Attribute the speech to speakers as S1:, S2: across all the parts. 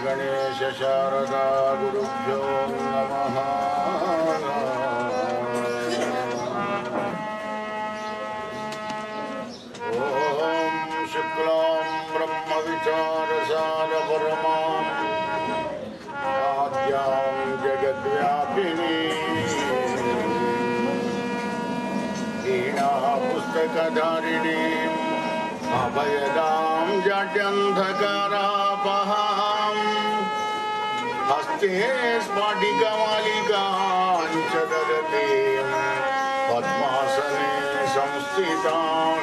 S1: गणेश शारदा गुरुभ्यो नमः। ओम शुक्लां ब्रह्म विचारसार परमां आद्यां जगद्व्यापिनी वीणा पुस्तकधारिणीं अभयदां जड्यन्धकारापहां हस्ते स्फटिकमालिकां च ददतीं पद्मासने संस्थितां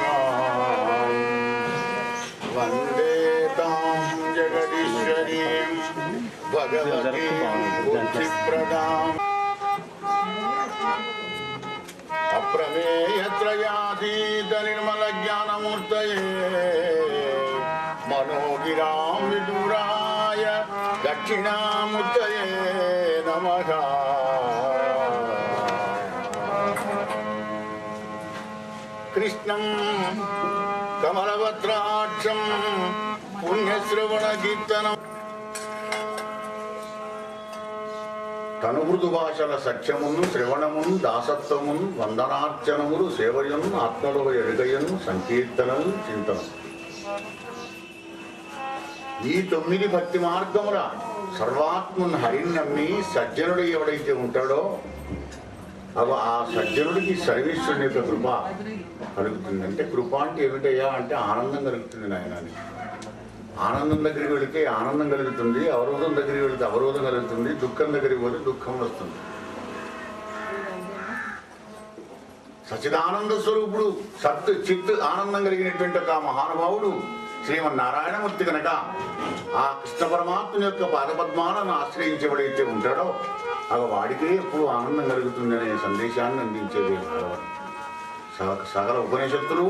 S1: वन्दे तां जगदीश्वरीं भगवतीं बुद्धिप्रदाम् अप्रमेयत्रयातीत निर्मलज्ञानमूर्तये मनोगिरां विदुराय दक्षिणामूर्तये नमः। कृष्णं कमलपत्राक्षं पुण्यश्रवणकीर्तनम् తనుమృదు భాషల సఖ్యమును శ్రవణమును దాసత్వమును వందనార్చనములు సేవయును ఆత్మలో ఎరుగయను సంకీర్తనలు చింతనం. ఈ 9 భక్తి మార్గముల సర్వాత్మను హరిన్నమ్మి సజ్జనుడు ఎవడైతే ఉంటాడో ఆ సజ్జనుడికి సర్వేశ్వరుని యొక్క కృప కలుగుతుంది. అంటే కృప అంటే ఏమిటయ్యా అంటే ఆనందం కలుగుతుంది నాయనాన్ని. ఆనందం దగ్గరికి వెళితే ఆనందం కలుగుతుంది, అవరోధం దగ్గరికి వెళితే అవరోధం కలుగుతుంది, దుఃఖం దగ్గరికి పోతే దుఃఖం వస్తుంది. సచిదానంద స్వరూపుడు సత్ చిత్ ఆనందం కలిగినటువంటి ఒక మహానుభావుడు శ్రీమన్నారాయణమూర్తి కనుక ఆ కృష్ణ పరమాత్మ యొక్క పాదపద్మాలను ఆశ్రయించబడైతే ఉంటాడో వాడికే ఎప్పుడు ఆనందం కలుగుతుంది అనే సందేశాన్ని అందించేది భగవత్. సకల ఉపనిషత్తులు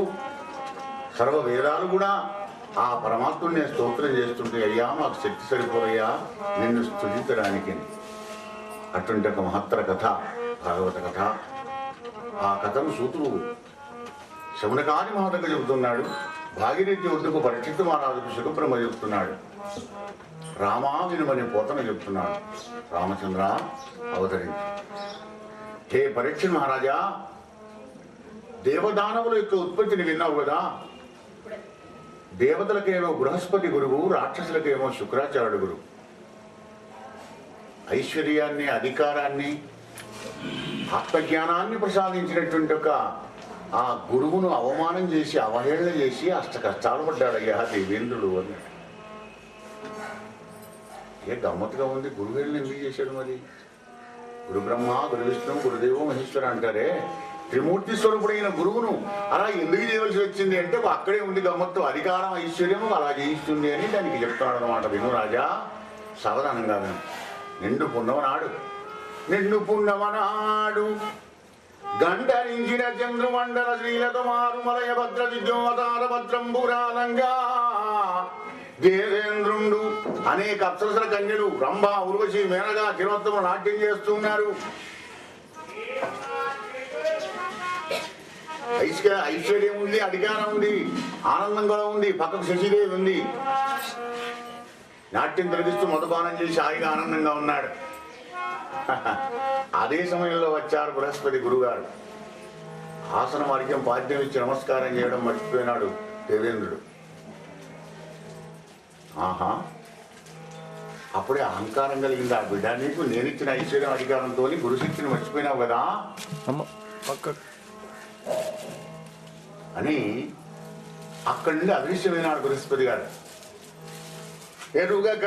S1: సర్వ వేదాలు కూడా ఆ పరమాత్ముడిని స్తోత్రం చేస్తుంటే అయ్యా మాకు శక్తి సరిపోరయ్యా నిన్ను స్తుతించడానికి. అటువంటి ఒక మహత్తర కథ భాగవత కథ. ఆ కథను సూతుడు శౌనకాది మహతకు చెబుతున్నాడు. భాగీరథి ఒడ్డుకు పరీక్షిత్ మహారాజుకు సుఖబ్రహ్మ చెబుతున్నాడు. రామా వినుమని పోతన చెబుతున్నాడు. రామచంద్ర అవతరించి, హే పరీక్షిత్ మహారాజా, దేవదానవుల యొక్క ఉత్పత్తిని విన్నావు కదా. దేవతలకేమో బృహస్పతి గురువు, రాక్షసులకేమో శుక్రాచార్యుడు గురువు. ఐశ్వర్యాన్ని, అధికారాన్ని, ఆత్మజ్ఞానాన్ని ప్రసాదించినటువంటి ఒక ఆ గురువును అవమానం చేసి అవహేళన చేసి అష్ట కష్టాలు పడ్డాడయ్యా దేవేంద్రుడు అని. ఏ గమ్మత్తుగా ఉంది. గురువుని ఎందుకు చేశాడు మరి? గురు బ్రహ్మ, గురు విష్ణు, గురుదేవో మహేశ్వర అంటారే. త్రిమూర్తి స్వరూపుడైన గురువును అలా ఎందుకు చేయవలసి వచ్చింది అంటే అక్కడే ఉంది గమ్మత్తు. అధికారం, ఐశ్వర్యము అలా చేయిస్తుంది అని దానికి చెప్తున్నాడు అనమాట. విను రాజా, సావధానంగా విను. నిండు పున్నవనాడు గండరించిన చంద్రమండల శ్రీలత మారుమలయ భద్ర దిద్యోవతార భద్రంబురాలంగా దేవేంద్రుండు అనేక అప్సరసల కన్యలు రంభ, ఉర్వశి, మేనగా కిరోత్తములు నాట్యం చేస్తున్నారు. ఐశ్వర్యం ఉంది, అధికారం ఉంది, ఆనందం కూడా ఉంది. పక్కకు శశిదేవి ఉంది. నాట్యం తొలగిస్తూ మధుపానం చేసి హాయిగా ఆనందంగా ఉన్నాడు. అదే సమయంలో వచ్చారు బృహస్పతి గురుగారు. ఆసన మార్గం పాద్యం ఇచ్చి నమస్కారం చేయడం మర్చిపోయినాడు దేవేంద్రుడు. ఆహా, అప్పుడే అహంకారం కలిగింది ఆ బిడ్డ. నీకు నేనిచ్చిన ఐశ్వర్యం అధికారంతో గురుశక్తిని మర్చిపోయినావు కదా అని అక్కడి నుండి అదృశ్యమైనాడు బృహస్పతి గారు. ఎరుగక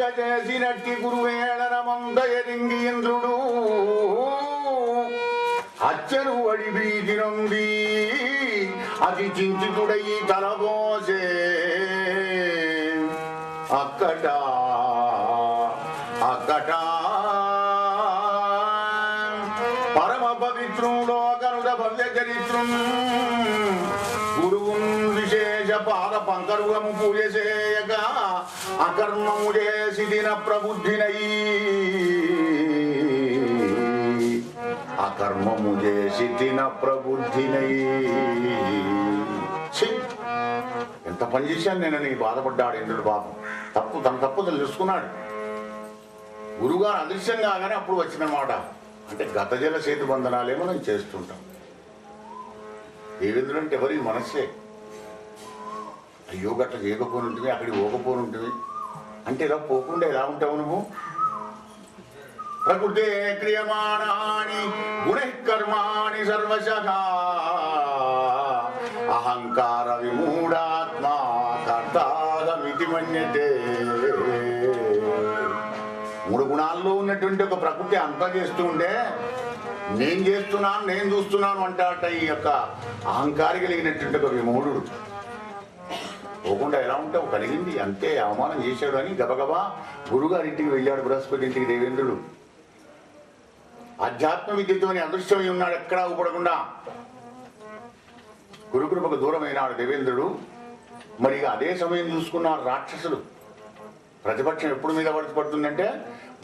S1: చేసినట్టి గురువేళనమంద ఎరింగి ఇంద్రుడు అచ్చరు అడి వీధి నుండి అతి చింతితుడయి తలబోసే. అక్కట పరమ పవిత్రులో కరుడ భవ్య చరిత్రం గురువున్ విశేష పాద పంకరుగము పూజ చేయక అకర్మము చేసి దిన ప్రబుద్ధినై అకర్మము చేసి దిన ప్రబుద్ధినై. ఎంత పని చేశాను నేనని బాధపడ్డాడు ఇంద్రుడు. పాపం తన తప్పు తెలుసుకున్నాడు. గురుగారు అదృశ్యం కాగానే అప్పుడు వచ్చినమాట. అంటే గత జల సేతు బంధనాలే మనం చేస్తుంటాం. దేవేంద్రుడు అంటే ఎవరి మనస్సే. అయ్యో గట్ల చేయకపోనుంటుంది, అక్కడికి పోకపోనుంటుంది అంటే ఇలా పోకుండా ఎలా ఉంటావు నువ్వు? ప్రకృతే క్రియమాణాని గుణకర్మాణి సర్వశః అహంకార విమూఢాత్మా కర్తాహమితి మన్యతే. 3 గుణాల్లో ఉన్నటువంటి ఒక ప్రకృతి అంతా చేస్తూ ఉంటే నేను చేస్తున్నాను, నేను చూస్తున్నాను అంటాట ఈ యొక్క అహంకారి కలిగినటువంటి ఒక విమూఢుడు. పోకుండా ఎలా ఉంటావు? కలిగింది అంతే, అవమానం చేశాడు అని గబగబా గురుగారింటికి వెళ్ళాడు. బృహస్పతి ఇంటికి దేవేంద్రుడు ఆధ్యాత్మ విద్యతోని అదృశ్యమై ఉన్నాడు. ఎక్కడా ఊపడకుండా గురుకృపకు దూరమైనాడు దేవేంద్రుడు. మరి అదే సమయం చూసుకున్నారు రాక్షసులు. ప్రతిపక్షం ఎప్పుడు మీద పడుతుందంటే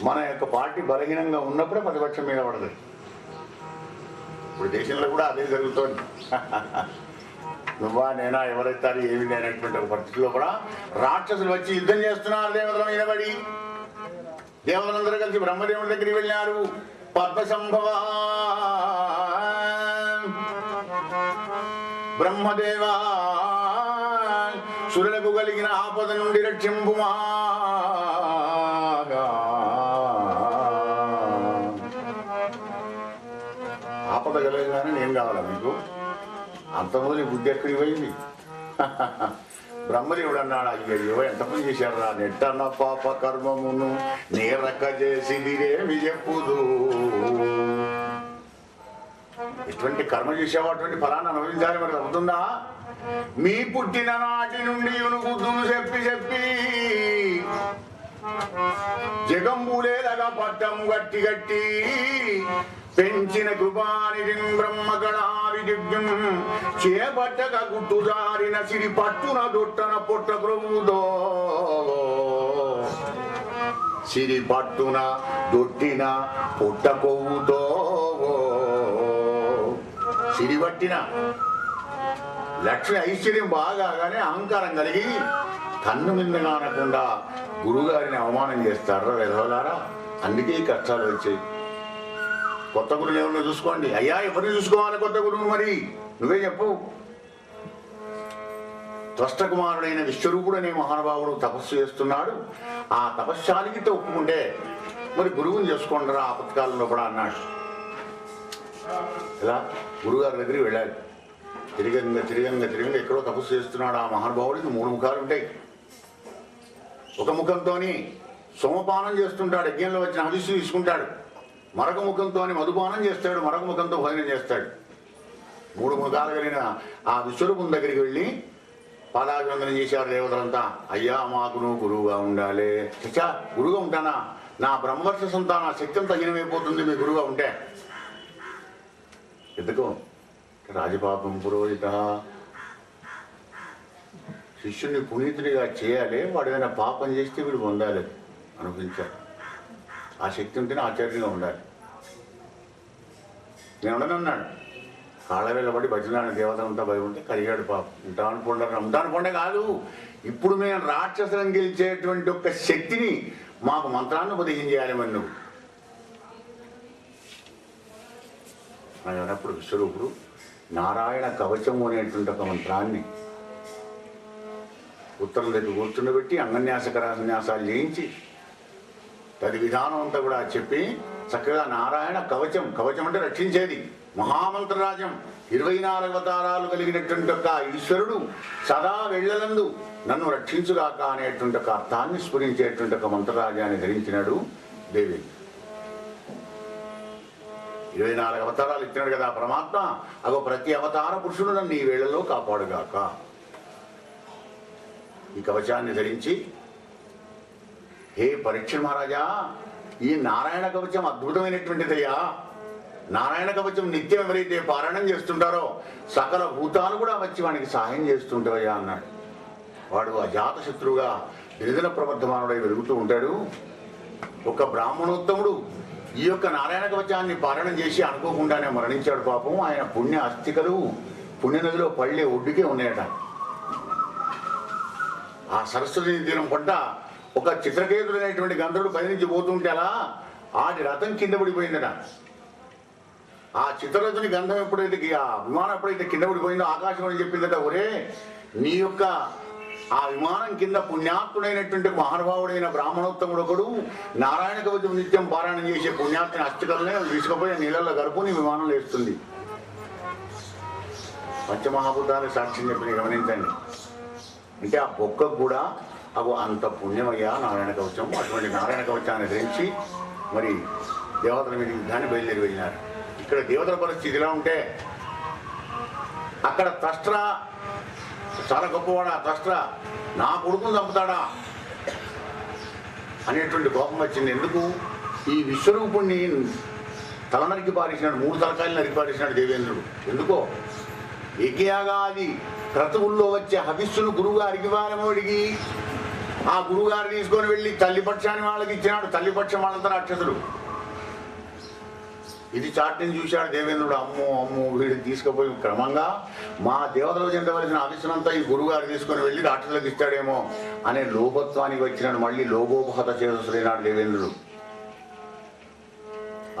S1: మన యొక్క పార్టీ బలహీనంగా ఉన్నప్పుడే ప్రతిపక్షం మీద పడుతుంది. ఇప్పుడు దేశంలో కూడా అదే జరుగుతోంది. నువ్వా నేనా ఎవరైతారు ఏమి లేనటువంటి ఒక పరిస్థితిలో కూడా రాక్షసులు వచ్చి యుద్ధం చేస్తున్నారు దేవతల మీద పడి. దేవతలందరూ కలిసి బ్రహ్మదేవుడి దగ్గరికి వెళ్ళారు. పద్మసంభవ బ్రహ్మదేవా సురులకు కలిగిన ఆపద నుండి రక్షింపుమా. ఆపద కలగగానే నేను కావాలా మీకు? అంతమంది బుద్ధి ఎక్కడికి పోయింది? బ్రహ్మదేవుడు అన్నాడు, అయ్యో ఎంత పని చేశారా, నెట్టన్న పాప కర్మమును నేరక్క చేసిదిరేమి చెప్పుదు. ఎటువంటి కర్మ చేసావో అటువంటి ఫలాన్ని అనుభవించాలి. మరి అవుతుందా? మీ పుట్టిన నాటి నుండి బుద్ధులు చెప్పి చెప్పి జగంబులేలగా పట్టము గట్టి గట్టి పెంచిన కృపానిధి బ్రహ్మగణా విదివ్యం చేపట్టక గుట్టుదారిన సిరి పట్టున దొట్టన పొట్ట ప్రభుదో. సిరి పట్టున దొట్టిన పొట్ట కొవ్వుతో సిరి పట్టిన లక్ష్మి ఐశ్వర్యం బాగానే అహంకారం కలిగి కన్ను మిందగా అనకుండా గురుగారిని అవమానం చేస్తారా వెధవలారా? అందుకే ఈ కష్టాలు వచ్చాయి. కొత్త గురువు ఎవరిని చూసుకోండి. అయ్యా ఎవరిని చూసుకోవాలి కొత్త గురువు? మరి నువ్వే చెప్పు. త్వష్టకుమారుడైన విశ్వరూపుడు అనే మహానుభావుడు తపస్సు చేస్తున్నాడు. ఆ తపశ్శాలికితో ఒప్పుకుంటే మరి గురువుని చేసుకోండి రా ఆపత్కాలంలో కూడా అన్నాడు. ఇలా గురుగారి దగ్గరికి వెళ్ళాలి. తిరిగంగా ఎక్కడో తపస్సు చేస్తున్నాడు ఆ మహానుభావుడికి 3 ముఖాలు ఉంటాయి. ఒక ముఖంతో సోమపానం చేస్తుంటాడు, యజ్ఞంలో వచ్చిన హవిస్సు తీసుకుంటాడు. మరొక ముఖంతో మధుపానం చేస్తాడు, మరొక ముఖంతో భోజనం చేస్తాడు. 3 ముఖాలు కలిగిన ఆ విశ్వరూపం దగ్గరికి వెళ్ళి పాదాభివందనం చేశారు దేవతలంతా. అయ్యా మాకు నువ్వు గురువుగా ఉండాలి. చచ్చా గురువుగా ఉంటానా? నా బ్రహ్మవర్ష సంతాన శక్తి అంతా హీనమైపోతుంది మీ గురువుగా ఉంటే. ఎందుకు? రాజపాపం పురోహిత శిష్యుడిని పునీతుడిగా చేయాలి. వాడు ఏదైనా పాపం చేస్తే వీడు పొందాలి, అనుభవించాలి. ఆ శక్తి ఉంటేనే ఆచార్యంగా ఉండాలి. నేను ఉండనన్నాడు. కాళ్ళ వెళ్ళబడి భజనాన్ని దేవతలంతా భయ ఉంటే కలిగాడు పాపం. ఉంటాను పొండే కాదు, ఇప్పుడు మేము రాక్షసులను గెలిచేటువంటి ఒక శక్తిని మాకు మంత్రాన్ని ఉపదేశించేయాలి. మరి నువ్వు అన్నప్పుడు విశ్వరూపుడు నారాయణ కవచము అనేటువంటి ఒక మంత్రాన్ని ఉత్తరం దగ్గర కూర్చుండబెట్టి అంగన్యాసకరాన్యాసాలు చేయించి తది విధానం అంతా కూడా చెప్పి చక్కగా నారాయణ కవచం, కవచం అంటే రక్షించేది, మహామంత్రరాజం, 24 అవతారాలు కలిగినటువంటి ఒక ఈశ్వరుడు సదా వెళ్ళలందు నన్ను రక్షించుగాక అనేటువంటి ఒక అర్థాన్ని స్ఫురించేటువంటి ఒక మంత్రరాజాన్ని ధరించినాడు దేవి. 24 అవతారాలు ఇచ్చినాడు కదా పరమాత్మ. అగో ప్రతి అవతార పురుషుడు నన్ను ఈ వేళలో కాపాడుగాక. ఈ కవచాన్ని ధరించి, హే పరీక్ష మహారాజా, ఈ నారాయణ కవచం అద్భుతమైనటువంటిదయ్యా. నారాయణ కవచం నిత్యం ఎవరైతే పారాయణం చేస్తుంటారో సకల భూతాలు కూడా వచ్చి వానికి సహాయం చేస్తుంటారయ్యా అన్నాడు. వాడు అజాత శత్రువుగా దినదిన ప్రవర్ధమానుడై వెలుగుతూ ఉంటాడు. ఒక బ్రాహ్మణోత్తముడు ఈ యొక్క నారాయణ కవచాన్ని పారాయణం చేసి అనుకోకుండానే మరణించాడు పాపం. ఆయన పుణ్య అస్థికలు పుణ్యనదిలో పళ్ళే ఒడ్డుకే ఉన్నాయట. ఆ సరస్వతి దినం పంట ఒక చిత్రకేతుడైనటువంటి గంధర్వుడు పయనించి పోతుంటే అలా ఆడి రథం కింద పడిపోయిందట. ఆ చిత్రరథుని గంధం ఎప్పుడైతే ఆ విమానం ఎప్పుడైతే కింద పడిపోయిందో ఆకాశవాణి చెప్పిందట, ఒరే నీ యొక్క ఆ విమానం కింద పుణ్యాత్ముడైనటువంటి మహానుభావుడైన బ్రాహ్మణోత్తముడు ఒకడు నారాయణ కవచం నిత్యం పారాయణం చేసే పుణ్యాత్ముని అస్థికలనే తీసుకుపోయి నీళ్ళల్లో గడుపు నీ విమానం లేస్తుంది. పంచమహాభూతాలు సాక్ష్యం చెప్పి గమనించండి. అంటే ఆ బొక్కకు కూడా అవి అంత పుణ్యమయ్యా నారాయణ కవచం. అటువంటి నారాయణ కవచాన్ని ధరించి మరి దేవతల మీద యుద్ధాన్ని బయలుదేరి వెళ్ళినారు. ఇక్కడ దేవతల పరిస్థితి ఇలా ఉంటే అక్కడ త్రష్ట్ర చాలా గొప్పవాడా, త్రష్ట్ర నా కొడుకును చంపుతాడా అనేటువంటి కోపం వచ్చింది. ఎందుకు? ఈ విశ్వరూపుణ్ణి తల నరికి పారేసినాడు, 3 తలకాయలు నరికి పారేసినాడు దేవేంద్రుడు. ఎందుకో యజ్ఞయాగాది క్రతువుల్లో వచ్చే హవిస్సును గురువుగారికి వారమడిగి ఆ గురువుగారు తీసుకొని వెళ్ళి తల్లిపక్షాన్ని వాళ్ళకి ఇచ్చినాడు. తల్లిపక్షం వాళ్ళంతా రాక్షసుడు. ఇది చాటిని చూశాడు దేవేంద్రుడు. అమ్మో అమ్మో వీడిని తీసుకుపోయి క్రమంగా మా దేవతలు చెందవలసిన ఆవిష్యంతా ఈ గురువుగారు తీసుకొని వెళ్ళి రాక్షసులకు ఇస్తాడేమో అనే లోభత్వానికి వచ్చినాడు. మళ్ళీ లోభోపహత చేస్తున్నాడు దేవేంద్రుడు.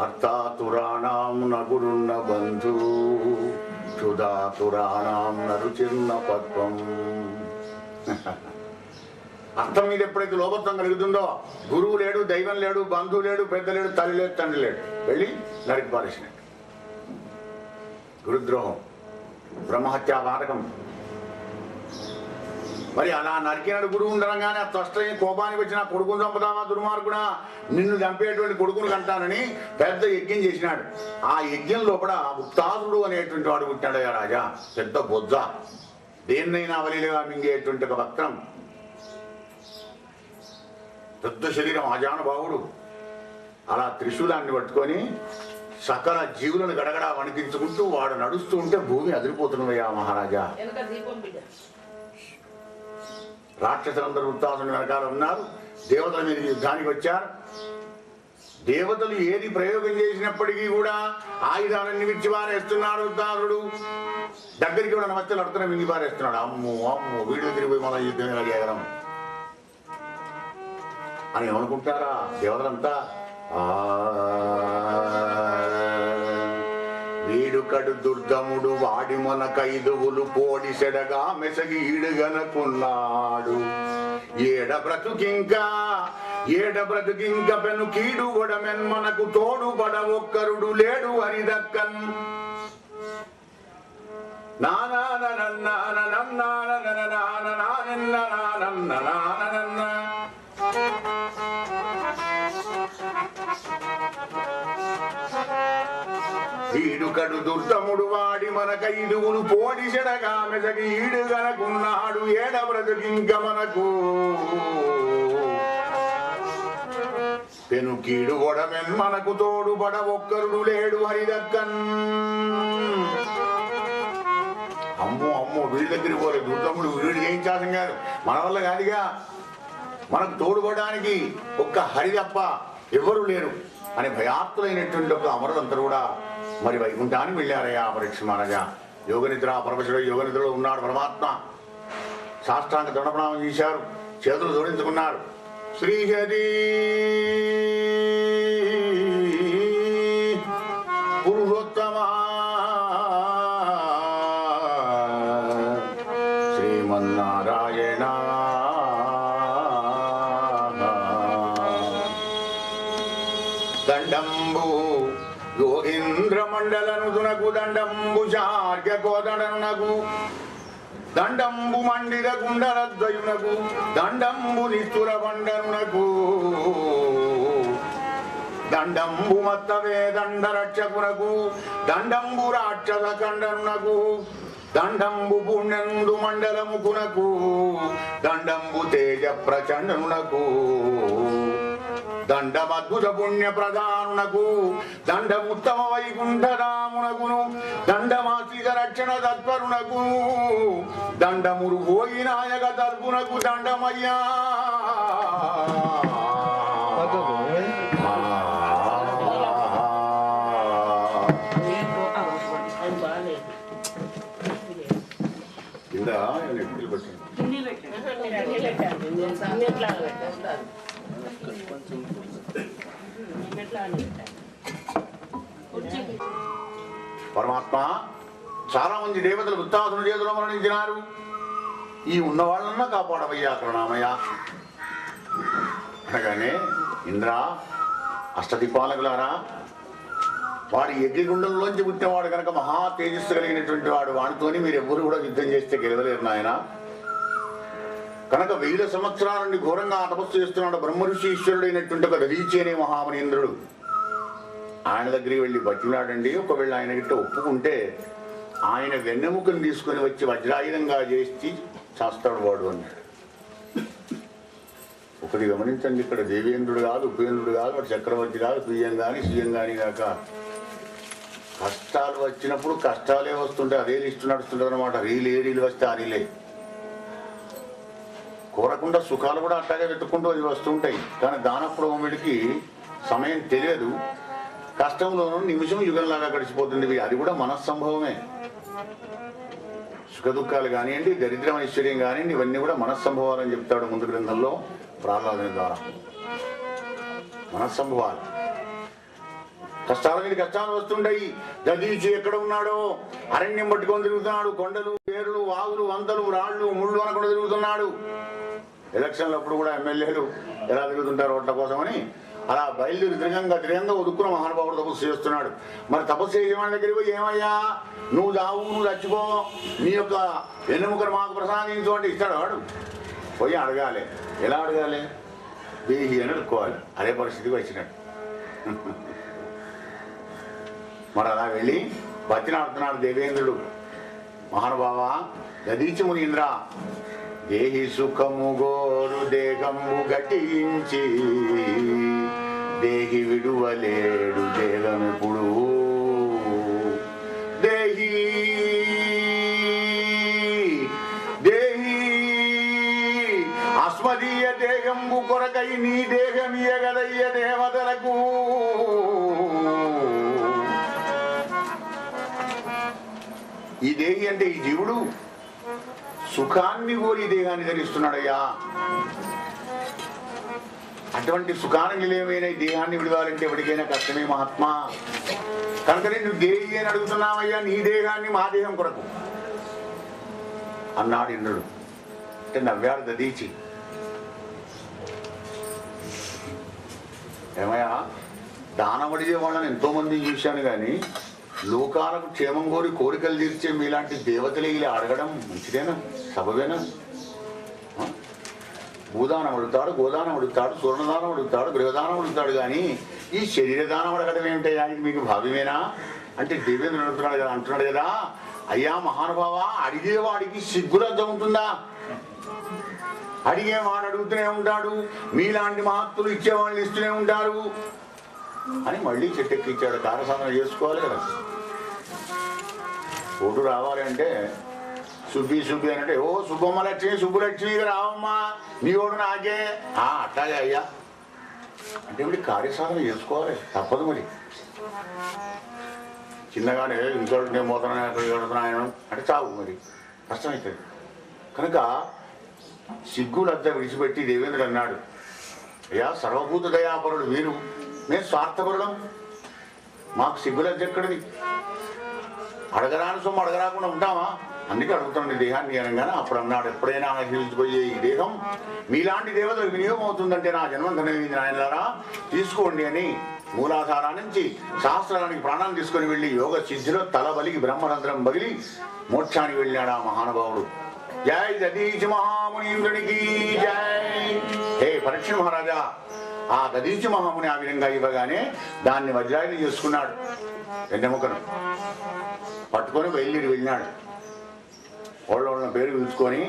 S1: అర్థాతురాణం నగురున్న బంధు క్షుధాతురాణం నరుచిన్న పద్మం. అర్థం మీద ఎప్పుడైతే లోభత్వం కలుగుతుందో గురువు లేడు, దైవం లేడు, బంధువు లేడు, పెద్ద లేడు, తల్లి లేదు, తండ్రి లేడు, వెళ్ళి నరికి పారేసినట్టు. గురుద్రోహం, బ్రహ్మహత్యా పాతకం. మరి అలా నరికినాడు గురువు ఉండగానే ఆ త్వష్టయ్య కోపానికి వచ్చిన కొడుకును చంపుతావా దుర్మార్గుడా, నిన్ను చంపేటువంటి కొడుకును కంటానని పెద్ద యజ్ఞం చేసినాడు. ఆ యజ్ఞం లోపల ఉత్తాదుడు అనేటువంటి వాడు పుట్టాడయ్యా రాజా. పెద్ద బొజ్జ, దేన్నైనా అవలీలుగా మింగేటువంటి ఒక వక్రం, పెద్ద శరీరం, ఆజానుభావుడు. అలా త్రిశూలాన్ని పట్టుకొని సకల జీవులను గడగడా వణికించుకుంటూ వాడు నడుస్తూ ఉంటే భూమి అదిరిపోతున్నవయ్యా మహారాజా. రాక్షసులందరూ వృత్తాసుని వెనకాల ఉన్నారు. దేవతల మీద యుద్ధానికి వచ్చారు. దేవతలు ఏది ప్రయోగం చేసినప్పటికీ కూడా ఆయుధాలన్నీ విడిచి పారేస్తున్నాడు వృత్తాసుడు. దగ్గరికి కూడా నమస్తే అడుగుతున్నా మింగి పారేస్తున్నాడు. అమ్ము అమ్ము వీడియో తిరిగిపోయి మన యుద్ధం అడిగేగలం అని ఏమనుకుంటారా దేవతలంతా? వీడుకడు దుర్గముడు వాడి మన కైదువులు పోడిసెడగా మెసగి ఈడుగనుకున్నాడు. ఏడ బ్రతుకింక పెను కీడు వడమెన్ మనకు తోడు పడ ఒక్కరుడు లేడు హరిదక్కన్. వీడుకడు దుర్గముడు వాడి మన కైదువులు పోడిసెడగా మెసగి ఈడుగనుకున్నాడు. ఏడ బ్రతుకింక మనకు పెను కీడు వడమెన్ మనకు తోడు పడ ఒక్కరుడు లేడు హరిదక్కన్. అమ్మో అమ్మో వీడి దగ్గరికి పోలేదు దుర్గముడు. వీడు ఏం చేసం కాదు, మన వల్ల కాదుగా. మనకు తోడుపడడానికి ఒక్క హరి తప్ప ఎవరు లేరు అని భయాత్తులైనటువంటి ఒక అమరులందరూ కూడా మరి వైకుంఠానికి వెళ్ళారయ్యా పరీక్ష మహారాజా. యోగనిద్ర పరమశుడు యోగనిద్రలో ఉన్నాడు పరమాత్మ. సాష్టాంగ దండప్రణామం చేశారు, చేతులు జోడించుకున్నారు. శ్రీహరి పురుషోత్తమ శ్రీమన్నారాయణ దండంబు యోగీంద్ర మండలనునకు దండంబు శార్య కోదడనునకు దండంబు మండిర గుండరద్వయునకు దండంబు నిస్తుర బండనునకు దండంబు మత్తవే దండ రక్షకునకు దండంబు రాక్షస ఖండనునకు దండంబు పుణ్యందు మండలముకునకు దండంబు తేజ ప్రచండనునకు దండమద్భుత పుణ్య ప్రధానునకు దండముత్తమ వైకుంఠరామునకును దండమాశ్రిత రక్షణ తత్పరునకు దండమురు భోగి నాయక తల్పునకు దండమయ్యా. కింద ఎప్పుడు పెట్టండి. పరమాత్మ చాలా మంది దేవతలు వృత్తాసుని చేతిలో మరణించినారు. ఈ ఉన్న వాళ్ళన్నా కాపాడవయ్యా కరుణామయ్య అనగానే, ఇంద్ర అష్టదిక్పాలకులారా, వాడి యజ్ఞగుండంలోంచి పుట్టినవాడు కనుక మహా తేజస్సు కలిగినటువంటి వాడు, వాడితోని మీరు ఎవ్వరు కూడా యుద్ధం చేస్తే గెలవలేరు నాయన. కనుక 1000 సంవత్సరాల నుండి ఘోరంగా తపస్సు చేస్తున్నాడు బ్రహ్మఋషి ఈశ్వరుడైనటువంటి ఒక దదీచి అనే మహామనీంద్రుడు. ఆయన దగ్గరికి వెళ్ళి బతిలాడండి. ఒకవేళ ఆయన గిట్ట ఒప్పుకుంటే ఆయన వెన్నెముకను తీసుకొని వచ్చి వజ్రాయుధంగా చేసి చేస్తాడు వాడు అన్నాడు. ఒకటి గమనించండి, ఇక్కడ దేవేంద్రుడు కాదు, ఉపేంద్రుడు కాదు, వాడు చక్రవర్తి కాదు, సుయ్యం కానీ సుయ్యం కానీ కాక కష్టాలు వచ్చినప్పుడు కష్టాలే వస్తుంటే అదే లిస్టు నడుస్తుంటుంది అనమాట. రీలు వస్తే ఆ రీలే కోరకుండా సుఖాలు కూడా అట్లాగే వెతుక్కుంటూ అవి వస్తుంటాయి. కానీ దానప్పుడు వీడికి సమయం తెలియదు. కష్టంలోనూ నిమిషం యుగంలాగా గడిచిపోతుంది. అది కూడా మనస్సంభవమే. సుఖ దుఃఖాలు కానివ్వండి, దరిద్రం ఐశ్వర్యం కానివ్వండి, ఇవన్నీ కూడా మనస్సంభవాలని చెప్తాడు ముందు గ్రంథంలో ప్రాహ్లాదుని ద్వారా. మనస్సంభవాలు. కష్టాల మీద కష్టాలు వస్తుంటాయి. దదీచి ఎక్కడ ఉన్నాడో అరణ్యం పట్టుకొని తిరుగుతున్నాడు. కొండలు, పేర్లు, వాగులు, వంతలు, రాళ్ళు, ముళ్ళు అనకుండా తిరుగుతున్నాడు. ఎలక్షన్లప్పుడు కూడా ఎమ్మెల్యేలు ఎలా తిరుగుతుంటారు ఓట్ల కోసమని అలా బయలుదేరి తిరగంగా ఒదుక్కున్న మహానుభావుడు తపస్సు చేస్తున్నాడు. మరి తపస్సు చేసేవాడి దగ్గరికి పోయి, ఏమయ్యా నువ్వు దావు, నువ్వు చచ్చిపో, నీ యొక్క వెన్నెముకను మాకు ప్రసాదించు అంటే ఇస్తాడు వాడు? పోయి అడగాలి. ఎలా అడగాలి? దేహి అని అడుక్కోవాలి. అదే పరిస్థితికి వచ్చినాడు. మరి అలా వెళ్ళి బతినాడుతున్నాడు దేవేంద్రుడు. మహానుభావ దదీచి మునీంద్ర, దేహి సుఖము గోరు దేహము గటించి, దేహి విడువలేడు దేహమిప్పుడు, దేహి దేహి అస్మదీయ దేహంబు కొరకై నీ దేహమియగదయ్య దేవతలకు. ఈ దేహి అంటే ఈ జీవుడు సుఖాన్ని కోరి దేహాన్ని ధరిస్తున్నాడయ్యా. అటువంటి సుఖాన్ని నిలయమైన ఈ దేహాన్ని విడవాలంటే ఎవరికైనా కష్టమే మహాత్మా. కనుకనే నువ్వు దేహి అని అడుగుతున్నావయ్యా, నీ దేహాన్ని మా దేహం కొరకు అన్నాడు ఇంద్రుడు. అంటే నవ్వాడు దదీచి. ఏమయ్యా, దానం అడిగే వాళ్ళని ఎంతో మందిని చూశాను కానీ లోకాలకు క్షేమం కోరి కోరికలు తీర్చే మీలాంటి దేవతలు ఇలా అడగడం మంచిదేనా, సబబేనా? భూదానం అడుగుతాడు, గోదానం అడుగుతాడు, స్వర్ణదానం అడుగుతాడు, గృహదానం అడుగుతాడు, కానీ ఈ శరీరదానం అడగడం ఏమిటయ్యా, ఇది మీకు భావ్యమేనా అంటే దేవేంద్రుడు అంటున్నాడు కదా, అయ్యా మహానుభావ, అడిగేవాడికి సిగ్గులజ్జ ఉంటుందా? అడిగేవాడు అడుగుతూనే ఉంటాడు, మీలాంటి మహత్తులు ఇచ్చేవాళ్ళు ఇస్తూనే ఉంటారు అని మళ్ళీ చెట్టెక్కిచ్చాడు. కారసాధన చేసుకోవాలి కదా. ఓటు రావాలి అంటే సుబ్బి అంటే, ఓ సుబ్బమ్మ లక్ష్మి, సుబ్బులక్ష్మి రావమ్మా, నీ ఓడు నాకే. అట్లాగే అయ్యా అంటే ఇప్పుడు కార్యసాధన చేసుకోవాలి, తప్పదు. మరి చిన్నగానే ఇంకోటి నేను పోతున్నాను అంటే చావు, మరి కష్టమవుతుంది. కనుక సిగ్గులద్ద విడిచిపెట్టి దేవేంద్రుడు అన్నాడు, అయ్యా సర్వభూత దయాపరుడు మీరు, మేము స్వార్థపరుడం, మాకు సిగ్గులద్ద ఎక్కడిది? అడగరాని సొమ్ము అడగరాకుండా ఉంటామా? అందుకే అడుగుతాండి దేహాన్ని అనగానే అప్పుడు అన్నాడు, ఎప్పుడైనా నశించిపోయే ఈ దేహం మీలాంటి దేవతలకు వినియోగం అవుతుందంటే నా జన్మం ధనమైంది నాయనలారా, తీసుకోండి అని మూలాధారా నుంచి శాస్త్రానికి ప్రాణాన్ని తీసుకొని వెళ్ళి యోగ సిద్ధిలో తల బలిగి బ్రహ్మరంధ్రం బగిలి మోక్షానికి వెళ్ళాడు ఆ మహానుభావుడు. జై దదీచి మహామునీంద్రునికి జై. హే పరీక్ష మహారాజా, ఆ దదీచి మహాముని ఆ విధంగా ఇవ్వగానే దాన్ని వజ్రాయుధం చేసుకున్నాడు. వెన్నెముకను పట్టుకొని బయలుదేరి వెళ్ళినాడు. వాళ్ళ పేరు పిలుచుకొని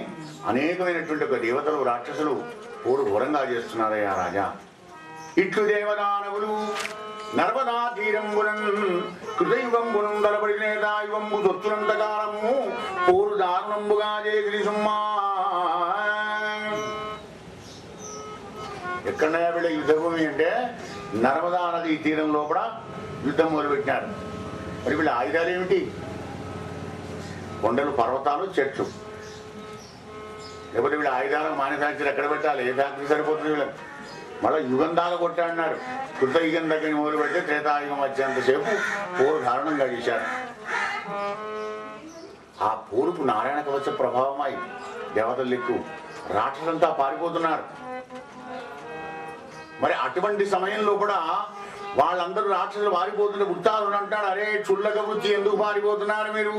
S1: అనేకమైనటువంటి ఒక దేవతలు, రాక్షసులు పూరు ఘోరంగా చేస్తున్నారయ్యా రాజా. ఇట్లు దేవదానవులు నర్మదా తీరంబునం కృతయుగంబునం దళపడినేదాయువంబు దొత్తునంతకాలము పూరు దారుణంబుగా చేసి సుమ్మా. ఎక్కడైనా వీళ్ళ యుద్ధభూమి అంటే నర్మదా నది తీరం లోపల యుద్ధం మొదలుపెట్టినారు. మరి వీళ్ళ ఆయుధాలు ఏమిటి? కొండలు, పర్వతాలు, చెట్లు. లేకపోతే వీళ్ళు ఆయుధాలను మ్యానుఫ్యాక్చర్ ఎక్కడ పెట్టాలి? ఏ ఫ్యాక్టరీ సరిపోతుంది వీళ్ళకి? మళ్ళీ యుగంధాలు కొట్టాడినారు. కృతయుగం దగ్గర మొదలు పెడితే త్రేతాయుగం వచ్చేంతసేపు పోరు దారుణంగా చేశారు. ఆ పోరుకు నారాయణ కవచ ప్రభావమై దేవతల దిక్కు రాక్షసులంతా పారిపోతున్నారు. మరి అటువంటి సమయంలో కూడా వాళ్ళందరూ రాక్షసులు పారిపోతుంటే వృత్తాదుడు అంటాడు, అరే చుల్లక వృత్తి ఎందుకు పారిపోతున్నారు మీరు?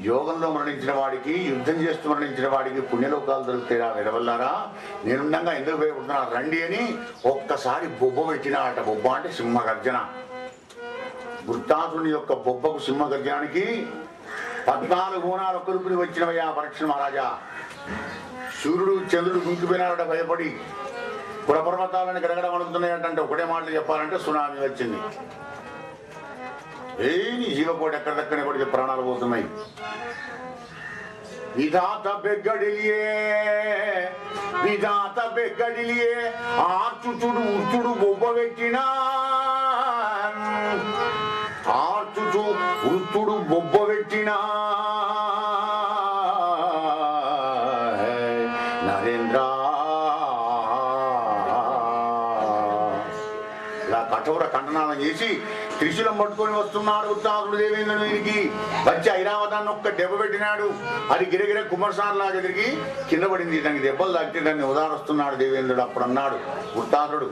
S1: యోగంలో మరణించిన వాడికి, యుద్ధం చేస్తూ మరణించిన వాడికి పుణ్యలోకాలు దొరుకుతారా వెదవల్లారా? నేనుండగా ఎందుకు భయపడుతున్నారు రండి అని ఒక్కసారి బొబ్బ పెట్టినాట. బొబ్బ అంటే సింహగర్జన. వృత్తాసుని యొక్క బొబ్బకు సింహగర్జనానికి 14 గుణాలు కొలుపుని వచ్చినవయ్యా పరీక్ష మహారాజా. సూర్యుడు చంద్రుడు గుంకిపోయినారట భయపడి. పురపర్వతాలను గడగడ వణుకుతున్నాయంటే ఒకటే మాటలు చెప్పాలంటే సునామీ వచ్చింది. ఏమి జీవకోటి ఎక్కడిదక్కడే కూడా ప్రాణాలు పోతున్నాయి. విధాత బెగ్గడిలియే విధాత బెగ్గడిలియే ఆర్చుచుడు ఉచ్చుడు బొబ్బ పెట్టినా ఆర్చుచు వృత్తుడు బొబ్బ పెట్టినా నరేంద్ర ఇలా కఠోర ఖండనాలను చేసి త్రిశూలం పట్టుకొని వస్తున్నాడు వృత్తాసుడు దేవేంద్రునికి. వచ్చి ఐరావతాన్ని ఒక్క దెబ్బ పెట్టినాడు. అది గిరగిర కుమారసార్ లాగా తిరిగి కింద పడింది. దానికి దెబ్బలు తాకితే దాన్ని ఉదాహరిస్తున్నాడు దేవేంద్రుడు. అప్పుడు అన్నాడు వృత్తాసుడు,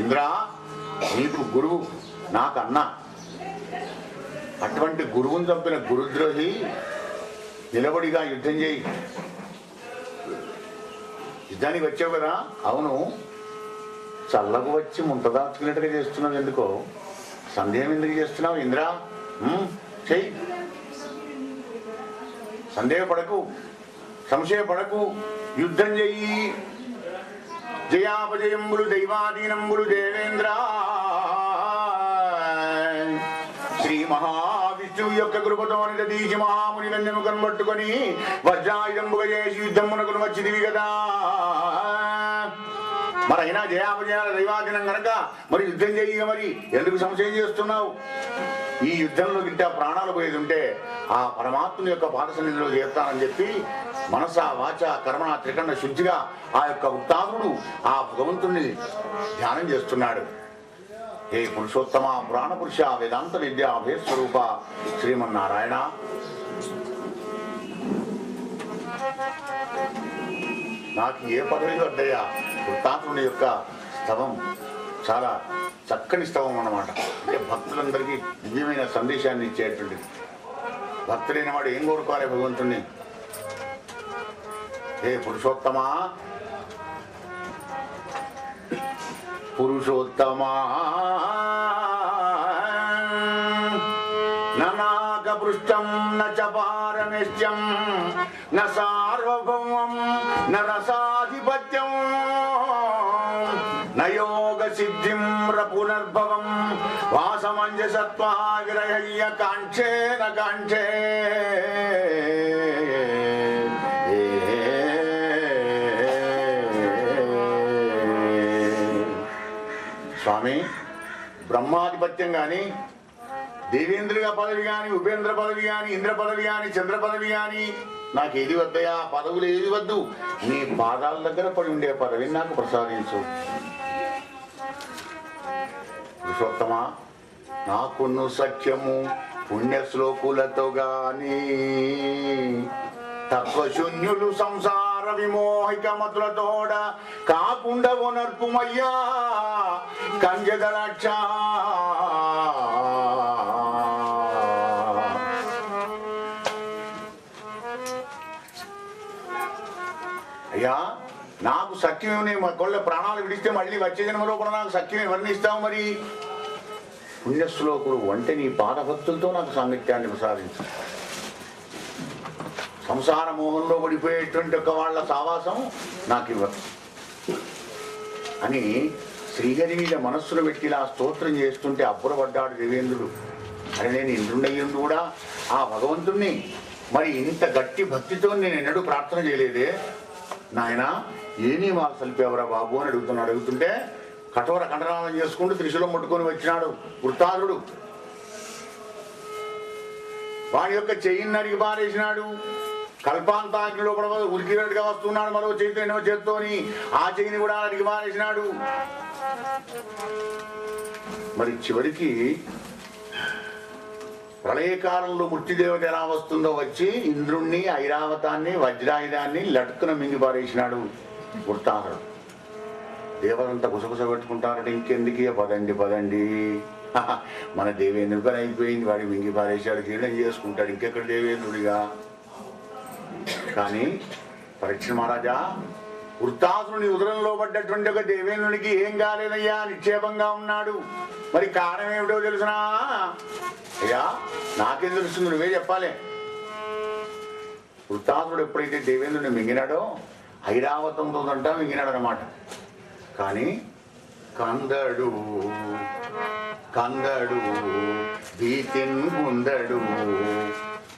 S1: ఇంద్రా నీకు గురువు, నాకు అన్న. అటువంటి గురువుని చంపిన గురుద్రోహి నిలబడిగా యుద్ధం చేయి. యుద్ధానికి వచ్చావు కదా? అవును. చల్లకు వచ్చి ముంత దాచుకున్నట్టుగా చేస్తున్నావు ఎందుకో? సందేహం ఎందుకు చేస్తున్నావు ఇంద్రా? చెయ్యి, సందేహపడకు, సంశయపడకు, యుద్ధం చెయ్యి. జయాపజయంబులు దైవాధీనంబులు దేవేంద్ర. శ్రీ మహావిష్ణువు యొక్క కృపతో నిలదీసి మహాముని కన్యము కనబట్టుకొని వజ్రాయుధంబుగా చేసి యుద్ధమునకును వచ్చిదివి కదా. మరి అయినా జయాపజయాల దైవాధీనం కనుక మరి యుద్ధం చెయ్యి. మరి ఎందుకు సంశయం చేస్తున్నావు? ఈ యుద్ధంలో గిట్ట ప్రాణాలు పోయేది ఉంటే ఆ పరమాత్ముని యొక్క పాదసన్నిధిలో చేస్తానని చెప్పి మనస వాచ కర్మణ త్రికరణ శుద్ధిగా ఆ యొక్క వృత్తాసుడు ఆ భగవంతుణ్ణి ధ్యానం చేస్తున్నాడు. హే పురుషోత్తమ పురాణ పురుష వేదాంత విద్యా అభయస్వరూప శ్రీమన్నారాయణ, నాకు ఏ పదవి వద్దయ్యా? వృత్తాసుని యొక్క స్తవం చాలా చక్కని స్తవం అన్నమాట. అంటే భక్తులందరికీ దివ్యమైన సందేశాన్ని ఇచ్చేటువంటిది. భక్తులైన వాడు ఏం కోరుకోవాలి భగవంతుణ్ణి? హే పురుషోత్తమా పురుషోత్తమా ననాక పృష్టం నచ పారమేశ్యం న సార్వభౌమం న రసాధిపత్యం నయోగ సిద్ధిం పునర్భవం వాసమంజసత్వాగ్రహ్య కాంక్షేన కాంక్షే. స్వామి, బ్రహ్మాధిపత్యం కానీ, దేవేంద్రుగా పదవి కానీ, ఉపేంద్ర పదవి కానీ, ఇంద్ర పదవి కానీ, చంద్ర పదవి కానీ నాకు ఏది వద్దయా? పదవులు ఏది వద్దు. నీ పాదాల దగ్గర పడి ఉండే పదవిని నాకు ప్రసాదించు. పురుషోత్తమా, నాకును సఖ్యము పుణ్యశ్లోకులతో గాని తత్వశూన్యులు సంసార విమోహిక మతులతోడ కాకుండా ఉనర్పుమయ్యా కంజదలక్ష. అయ్యా, నాకు సఖ్యం, నేను కొళ్ళ ప్రాణాలు విడిస్తే మళ్ళీ వచ్చే జన్మలో కూడా నాకు సఖ్యం ఎవరిని ఇస్తావు? మరి పుణ్యశ్లోకుడు అంటే నీ పాదభక్తులతో నాకు సాంగత్యాన్ని ప్రసాదించు. సంసార మోహంలో పడిపోయేటువంటి ఒక వాళ్ళ సావాసం నాకు ఇవ్వదు అని శ్రీహరి మీద మనస్సును పెట్టి ఇలా స్తోత్రం చేస్తుంటే అబ్బురపడ్డాడు దేవేంద్రుడు. అని నేను ఇంద్రుండయ్యుండు కూడా ఆ భగవంతుణ్ణి మరి ఇంత గట్టి భక్తితో నేను ఎన్నడూ ప్రార్థన చేయలేదే నాయన, ఏ నియమాలు సలిపేవరా బాబు అని అడుగుతుంటే కఠోర ఖండనాలను చేసుకుంటూ త్రిశూలం ముట్టుకొని వచ్చినాడు వృత్తాసుడు. వాడి యొక్క చెయ్యిని నరికి పారేసినాడు. కల్పాంతాగ్నిలో కూడా ఉరికినట్టుగా వస్తున్నాడు మరో చైతన్యం చేత్తోని. ఆ చెయ్యిని కూడా అడిగి మారేసినాడు. మరి చివరికి ప్రళయకాలంలో మృత్యుదేవత ఎలా వస్తుందో వచ్చి ఇంద్రుణ్ణి, ఐరావతాన్ని, వజ్రాయుధాన్ని లటుక్కున మింగి పారేసినాడు వృత్తాసురుడు. దేవరంతా గుసగుస పెట్టుకుంటారంటే ఇంకెందుకే పదండి పదండి, మన దేవేంద్రుడి పని అయిపోయింది, వాడి మింగి పారేశాడు, జీర్ణం చేసుకుంటాడు, ఇంకెక్కడ దేవేంద్రుడిగా. కానీ పరీక్ష మహారాజా, వృత్తాసురుని ఉదరంలో పడ్డటువంటి ఒక దేవేంద్రునికి ఏం కాలేదయ్యా, నిక్షేపంగా ఉన్నాడు. మరి కారణం ఏమిటో తెలుసునా? అయ్యా నాకేం తెలుస్తుంది, నువ్వే చెప్పాలి. వృత్తాసురుడు ఎప్పుడైతే దేవేంద్రుడిని మింగినాడో ఐరావతంతో అంటా మింగినాడు అన్నమాట. కానీ కందడు కందడు భీతిన్ గుందడు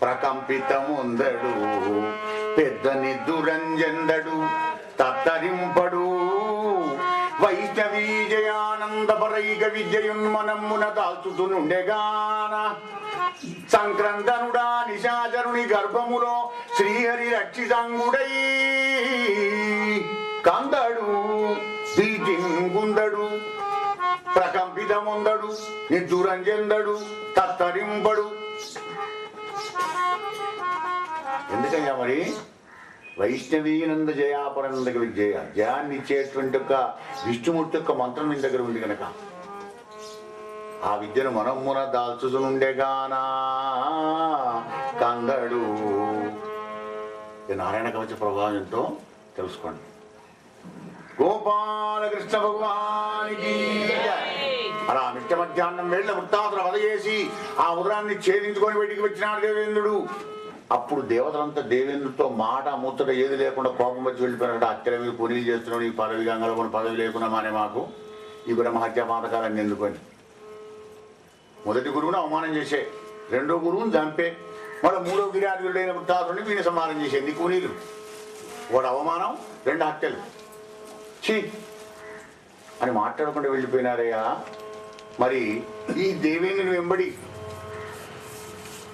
S1: ప్రకంపితముందడు పెద్దని దురంజందడు తత్తరింపడు వైష్ణవీ జయానందపరైక విజయున్మనమ్మున దాల్చుతుండెగాన సంక్రందనుడా నిశాచరుని గర్భములో శ్రీహరి రక్షితంగుడై కందడు భీతింగుందడు ప్రకంపితముందడు నిర్దురంజందడు తత్తరింపడు. ఎందుకయ్యా మరి? వైష్ణవీనంద జయాపరందక విజయ, జయాన్ని ఇచ్చేటువంటి ఒక విష్ణుమూర్తి యొక్క మంత్రం నీ దగ్గర ఉంది కనుక ఆ విద్యను మనమ్మున దాల్చుతుండెగానా కందడు. నారాయణ కవచ ప్రభావం ఎంతో తెలుసుకోండి. గోపాలకృష్ణ భగవానికి అలా మిట్ట మధ్యాహ్నం వేళ్ళ వృత్తాసుర వధ చేసి ఆ ఉదరాన్ని ఛేదించుకొని బయటికి వచ్చినాడు దేవేంద్రుడు. అప్పుడు దేవతలంతా దేవేంద్రుడితో మాట ముచ్చట ఏది లేకుండా కోపం వచ్చి వెళ్ళిపోయినట్టు, అత్తెల మీద పూనీలు చేస్తున్నాడు, ఈ పదవి గంగలో కొన్ని పదవి లేకుండా మానే మాకు ఈ బ్రహ్మహత్యా పాతకాలన్నీ ఎందుకొని. మొదటి గురువును అవమానం చేసే, రెండో గురువును చంపే, మళ్ళీ మూడో గిరాజుడైన వృత్తాసురుని వీణ సంహారం చేసేది కూనీలు. వాడు అవమానం, రెండు హత్యలు, ఛీ అని మాట్లాడకుండా వెళ్ళిపోయినారయ్యా. మరి ఈ దేవేంద్రుని వెంబడి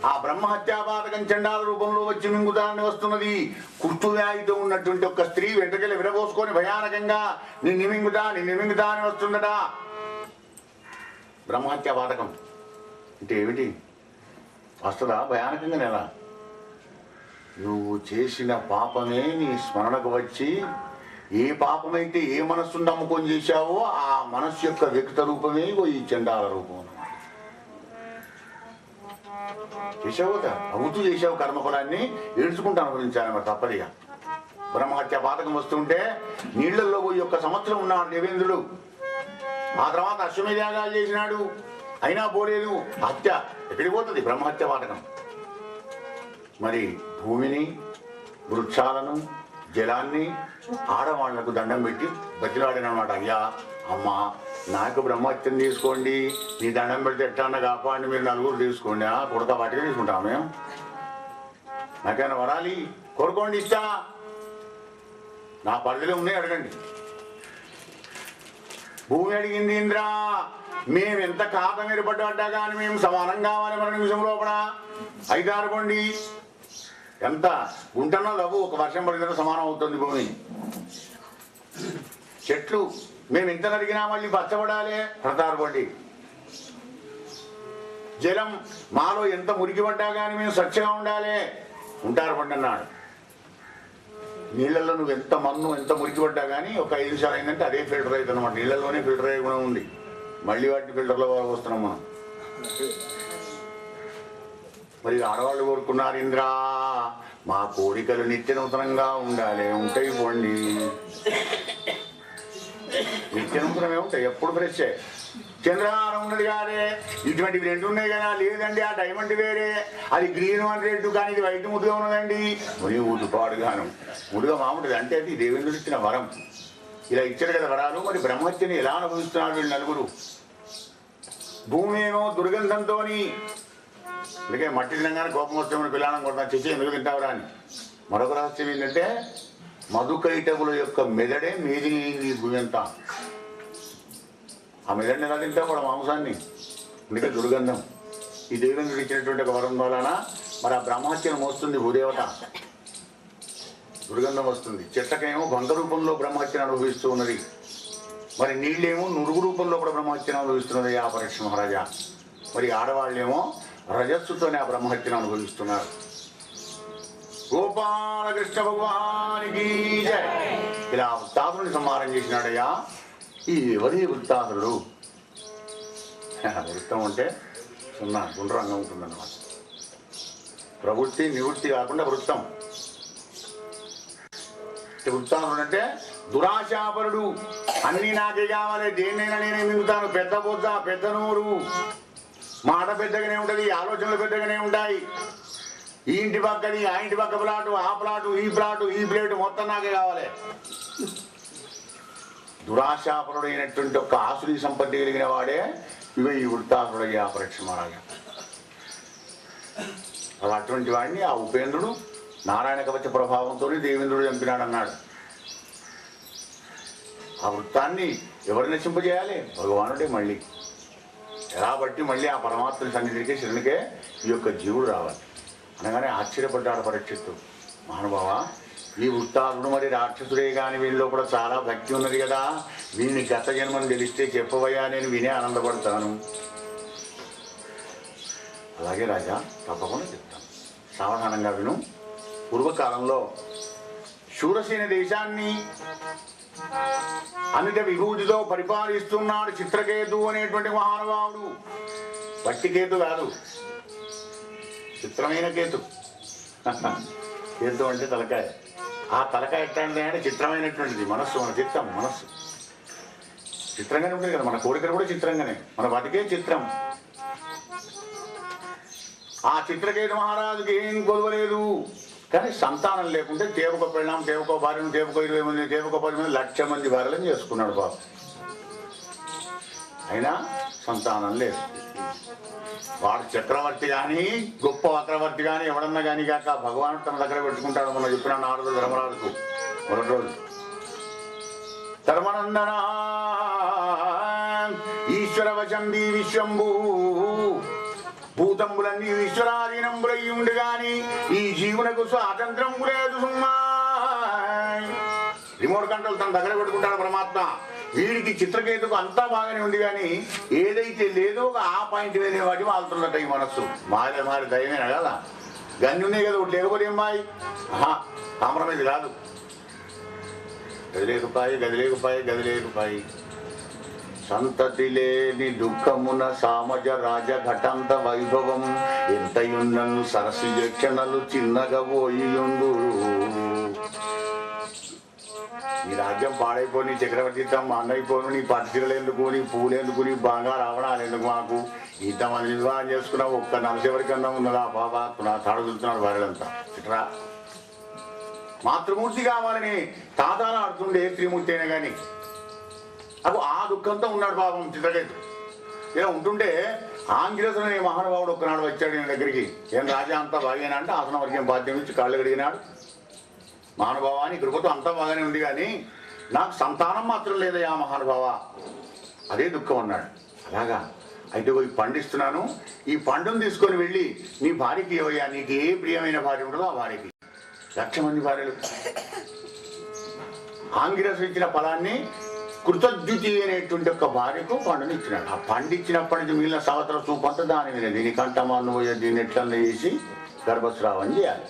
S1: ఆ బ్రహ్మహత్యాపాతకం చండాల రూపంలో వచ్చి మింగుతానని వస్తున్నది. కుష్టు వ్యాధితో ఉన్నటువంటి ఒక స్త్రీ వెంట్రుకలు విరబోసుకొని భయానకంగా నిన్ను మింగుతా అని వస్తుందట. బ్రహ్మహత్యాపాతకం అంటే ఏమిటి? వస్తుందా భయానకంగా? నెలా నువ్వు చేసిన పాపమే నీ స్మరణకు వచ్చి, ఏ పాపమైతే ఏ మనస్సును నమ్ముకొని చేశావో ఆ మనస్సు యొక్క వ్యక్త రూపమే ఈ చండాల రూపం అన్నమాట. చేసావుగా, అవుతూ చేసావు కర్మఫలాన్ని, ఏడ్చుకుంటాను గురించాను మరి తప్పదిగా. బ్రహ్మహత్య పాతకం వస్తుంటే నీళ్లలో పోయి 1 సంవత్సరం ఉన్నాడు దేవేంద్రుడు. ఆ తర్వాత అశ్వమేధాగాలు చేసినాడు, అయినా పోలేదు. హత్య ఎక్కడికి పోతుంది? బ్రహ్మహత్య పాతకం. మరి భూమిని, వృక్షాలను, జలాన్ని, ఆడవాళ్లకు దండం పెట్టి బతిలాడినమాట. అయ్యా అమ్మా నాకు బ్రహ్మహత్యం తీసుకోండి, నీ దండం పెడితే ఎట్లా కాపాడి, మీరు నలుగురు తీసుకోండి. కొడక వాటిగా తీసుకుంటాం మేము, నాకైనా వరాలి కోరుకోండి, ఇస్తా, నా పరిధిలో ఉన్నాయి అడగండి. భూమి అడిగింది, ఇంద్రా మేము ఎంత ఖాత మీరు పడ్డా కానీ మేము సమానం కావాలి మన నిమిషం లోపల, అయితే అనుకోండి ఎంత గుంటనో లవ్వు, 1 వర్షం పడిన సమానం అవుతుంది భూమి. చెట్లు మేము ఎంత నరిగినా మళ్ళీ పచ్చబడాలి, ప్రతారపడి. జలం మాలో ఎంత మురికి పడ్డా కానీ మేము స్వచ్ఛంగా ఉండాలి, ఉంటారు పండి అన్నాడు. నీళ్ళల్లో నువ్వు ఎంత మన్ను ఎంత మురికి పడ్డా కానీ ఒక 5 నిమిషాలు అయిందంటే అదే ఫిల్టర్ అవుతుంది అన్నమాట. నీళ్ళలోనే ఫిల్టర్ అయ్యే గుణం ఉంది, మళ్ళీ వాటిని ఫిల్టర్లో వస్తున్నాం మనం. మరి ఆడవాళ్ళు కోరుకున్నారు, ఇంద్రా మా కోరికలు నిత్య నూతనంగా ఉండాలి. ఉంటాయి పోండి, నిత్య నూతనమే ఉంటాయి, ఎప్పుడు ఫ్రెష్. చంద్రహారం ఉన్నది కాదే, ఇటువంటివి 2 ఉన్నాయి కదా. లేదండి ఆ డైమండ్ వేరే, అది గ్రీన్ అండ్ రెడ్, కానీ ఇది వైట్ ముద్దుగా ఉన్నదండి. ముని ఊటుపాడుగాను ముడుగా మామూలుగా అంటే అది దేవేంద్రుడు ఇచ్చిన వరం. ఇలా ఇచ్చారు కదా వరాలు. మరి బ్రహ్మహత్యని ఎలా అనుభవిస్తున్నారు వీళ్ళు నలుగురు? భూమి ఏమో దుర్గంధంతో, అందుకే మట్టి తినగానే కోపం వస్తే పిల్లానం కొడతాను, చేసి ఎందుకు తింటావురా అని. మరొక రహస్యం ఏంటంటే మధుకైటకుల యొక్క మెదడే మీది భూమి అంతా. ఆ మెదడిని ఎలా తింటావు కూడా మాంసాన్ని, అందుకే దుర్గంధం. ఈ దేవేంద్రుడు ఇచ్చినటువంటి ఒక వరం వలన మరి ఆ బ్రహ్మహత్యను మోస్తుంది భూదేవత. దుర్గంధం వస్తుంది. చెట్లకేమో బంధ రూపంలో బ్రహ్మహత్యను అనుభవిస్తూ ఉన్నది, మరి నీళ్ళేమో నురుగు రూపంలో కూడా బ్రహ్మహత్యను అనుభవిస్తున్నది ఆ పరీక్ష మహారాజా. మరి ఆడవాళ్ళేమో రజస్సుతోనే ఆ బ్రహ్మహత్యను అనుభవిస్తున్నారు. గోపాలకృష్ణ భగవానికి జయ. ఇలా వృత్తాసురుని సంహారం చేసినాడయ్యా. ఈ ఎవరి వృత్తాసురుడు? వృత్తం అంటే సున్నా గుండ్రంగా ఉంటుందన్నమాట. ప్రవృత్తి నివృత్తి కాకుండా వృత్తం. వృత్తాసురుడు అంటే దురాశాపరుడు. అన్నీ నాకే కావాలి, దేన్నైనా నేనే మింగుతాను, పెద్ద బొద్ద, పెద్ద నోరు, మాట పెద్దగానే ఉంటుంది, ఆలోచనలు పెద్దగానే ఉంటాయి. ఈ ఇంటి పక్కది, ఆ ఇంటి పక్క ప్లాటు, ఆ ప్లాటు, ఈ ప్లాటు, ఈ ప్లేటు మొత్తం నాకే కావాలి. దురాశాపరుడైనటువంటి ఒక ఆసురీ సంపత్తి కలిగిన వాడే ఇవ ఈ వృత్తాసుడయ్యా పరీక్ష మహారాజా. అలా అటువంటి వాడిని ఆ ఉపేంద్రుడు నారాయణ కవచ ప్రభావంతో దేవేంద్రుడు చంపినాడన్నాడు. ఆ వృత్తాన్ని ఎవరు నశింపజేయాలి? భగవానుడే. మళ్ళీ ఎలా బట్టి మళ్ళీ ఆ పరమాత్మ సన్నిధికే శరణికే ఈ యొక్క జీవుడు రావాలి అనగానే ఆశ్చర్యపడ్డాడు పరీక్షిత్తు. మహానుభావ, ఈ వృత్తాసుడు మరి రాక్షసుడే కానీ వీళ్ళలో కూడా చాలా భక్తి ఉన్నది కదా, వీడిని గత జన్మని తెలిస్తే చెప్పవయ్యా, నేను వినే ఆనందపడతాను. అలాగే రాజా, తప్పకుండా చెప్తాను, సావధానంగా విను. పూర్వకాలంలో శూరసేన దేశాన్ని అమిత విభూతితో పరిపాలిస్తున్నాడు చిత్రకేతు అనేటువంటి మహానుభావుడు. వట్టి కేతు కాదు, చిత్రమైన కేతు. కేతు అంటే తలకాయ. ఆ తలకాయ ఎట్లాంటిది అంటే చిత్రమైనటువంటిది. మనస్సు, మన చిత్తం, మనస్సు చిత్రంగానే ఉంటుంది కదా. మన కోరికలు కూడా చిత్రంగానే, మన బతికే చిత్రం. ఆ చిత్రకేతు మహారాజుకి ఏం కొలవలేదు, కానీ సంతానం లేకుంటే దేవకో పెళ్ళాం, దేవకో భార్యను, దేవకో 20 మంది, దేవకో 10 మంది, 1,00,000 మంది భార్యలను చేసుకున్నాడు బాబు. అయినా సంతానం లేదు. వాడు చక్రవర్తి కానీ, గొప్ప చక్రవర్తి కానీ, ఎవడన్నా కానీ కాక భగవానుడు తన దగ్గర పెట్టుకుంటాడు. మొన్న చెప్పిన నారదుడు ధర్మరాజుకు మొదటి రోజు. ధర్మనందన ఈశ్వర వశంబి విశ్వంభూ, భూతంబులన్నీ ఈశ్వరాధీనంబులై ఉండు గాని ఈ జీవునకు స్వాతంత్రం లేదు సుమ్మా. రిమోట్ కంట్రోల్ తన దగ్గర పెట్టుకుంటాడు పరమాత్మ. వీడికి చిత్రకేతుకు అంతా బాగానే ఉంది, కానీ ఏదైతే లేదో ఆ పాయింట్ వేరే వాటి వాళ్తుందట ఈ మనస్సు. మారి దయమేనా కదా, గన్ని ఉన్నాయి కదా, ఒకటి లేకపోతే ఏం బాయ్. కాంప్రమైజ్ కాదు. గదిలేకుపాయి, గదిలేకుపాయి, గదిలేకుపాయి. సంతతి లేని దుఃఖమున సామజ రాజ ఘటంత వైభవం ఎంతయున్నను సరసి యక్షణలు చిన్నగా పోయియుందురు. నీ రాజ్యం పాడైపోయి, నీ చక్రవర్తిత్వం అన్నైపోను, నీ పట్టుచీరలు ఎందుకు, నీ పూలెందుకు, నీ బాగా రావడాలు ఎందుకు, మాకు ఇంతమంది వివాహం చేసుకున్నావు, ఒక్క 40 వరకన్నా ఉన్నదా బాబా, నా తాడుతున్నాడు భార్యలంతా. ఇట్రా మాతృమూర్తి కావాలని తాతాలు ఆడుతుండే త్రిమూర్తి అయినా కానీ అప్పుడు ఆ దుఃఖంతో ఉన్నాడు పాపం చిత్రకేతు. ఇలా ఉంటుంటే ఆంగ్లేయుడు అనే మహానుభావుడు ఒక్కనాడు వచ్చాడు నేను దగ్గరికి. ఏం రాజా అంతా బాగానే అంటే ఆసనం వర్గం బాధ్యం నుంచి కాళ్ళు కడిగినాడు. మహానుభావాన్ని కృపతో అంతా బాగానే ఉంది, కానీ నాకు సంతానం మాత్రం లేదయ్యా మహానుభావ, అదే దుఃఖం అన్నాడు. అలాగా అయితే పోయి పండిస్తున్నాను, ఈ పండును తీసుకొని వెళ్ళి నీ భార్యకి ఇవ్వయ్యా, నీకు ఏ ప్రియమైన భార్య ఉండదో ఆ భార్యకి. 1,00,000 మంది భార్యలు. ఆంగిరసు ఇచ్చిన ఫలాన్ని కృతద్యుతి అనేటువంటి ఒక భార్యకు పండుని ఇచ్చినాడు. ఆ పండిచ్చినప్పటి నుంచి మిగిలిన సంవత్సరం చూపంతా దాని మీద, దీని కంటమాను పోయే, దీన్ని ఎట్లా చేసి గర్భస్రావం చేయాలి.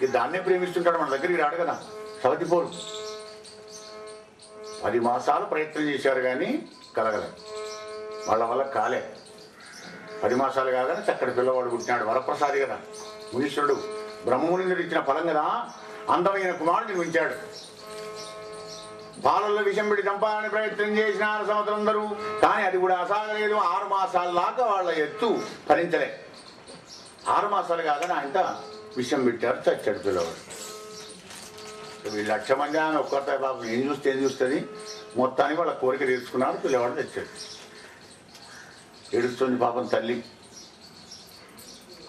S1: ఇది దాన్నే ప్రేమిస్తుంటాడు, మన దగ్గరికి రాడు కదా. సవతిపోడు 10 మాసాలు ప్రయత్నం చేశారు కానీ కలగలేదు. వాళ్ళ వల్ల కాలే. 10 మాసాలు కాగానే చక్కటి పిల్లవాడు పుట్టినాడు. వరప్రసాది కదా, మునీశ్వరుడు బ్రహ్మమునిందుడు ఇచ్చిన ఫలం కదా. అందమైన కుమారుడు జన్మించాడు. పాలల్లో విషం పెట్టి చంపాలని ప్రయత్నం చేసిన 6 సంవత్సరం అందరూ, కానీ అది కూడా అసాగలేదు. 6 మాసాల దాకా వాళ్ళ ఎత్తు భరించలే. 6 మాసాలు కాగానే ఆయన విషం పెట్టారు, చచ్చాడు పిల్లవాడు. వీళ్ళు 1,00,000 మంది ఆమె ఒక్కరితో పాపం ఏం చూస్తుంది. మొత్తానికి వాళ్ళ కోరిక తీర్చుకున్నారు, పిల్లవాడు తెచ్చాడు. ఏడుస్తుంది పాపం తల్లి.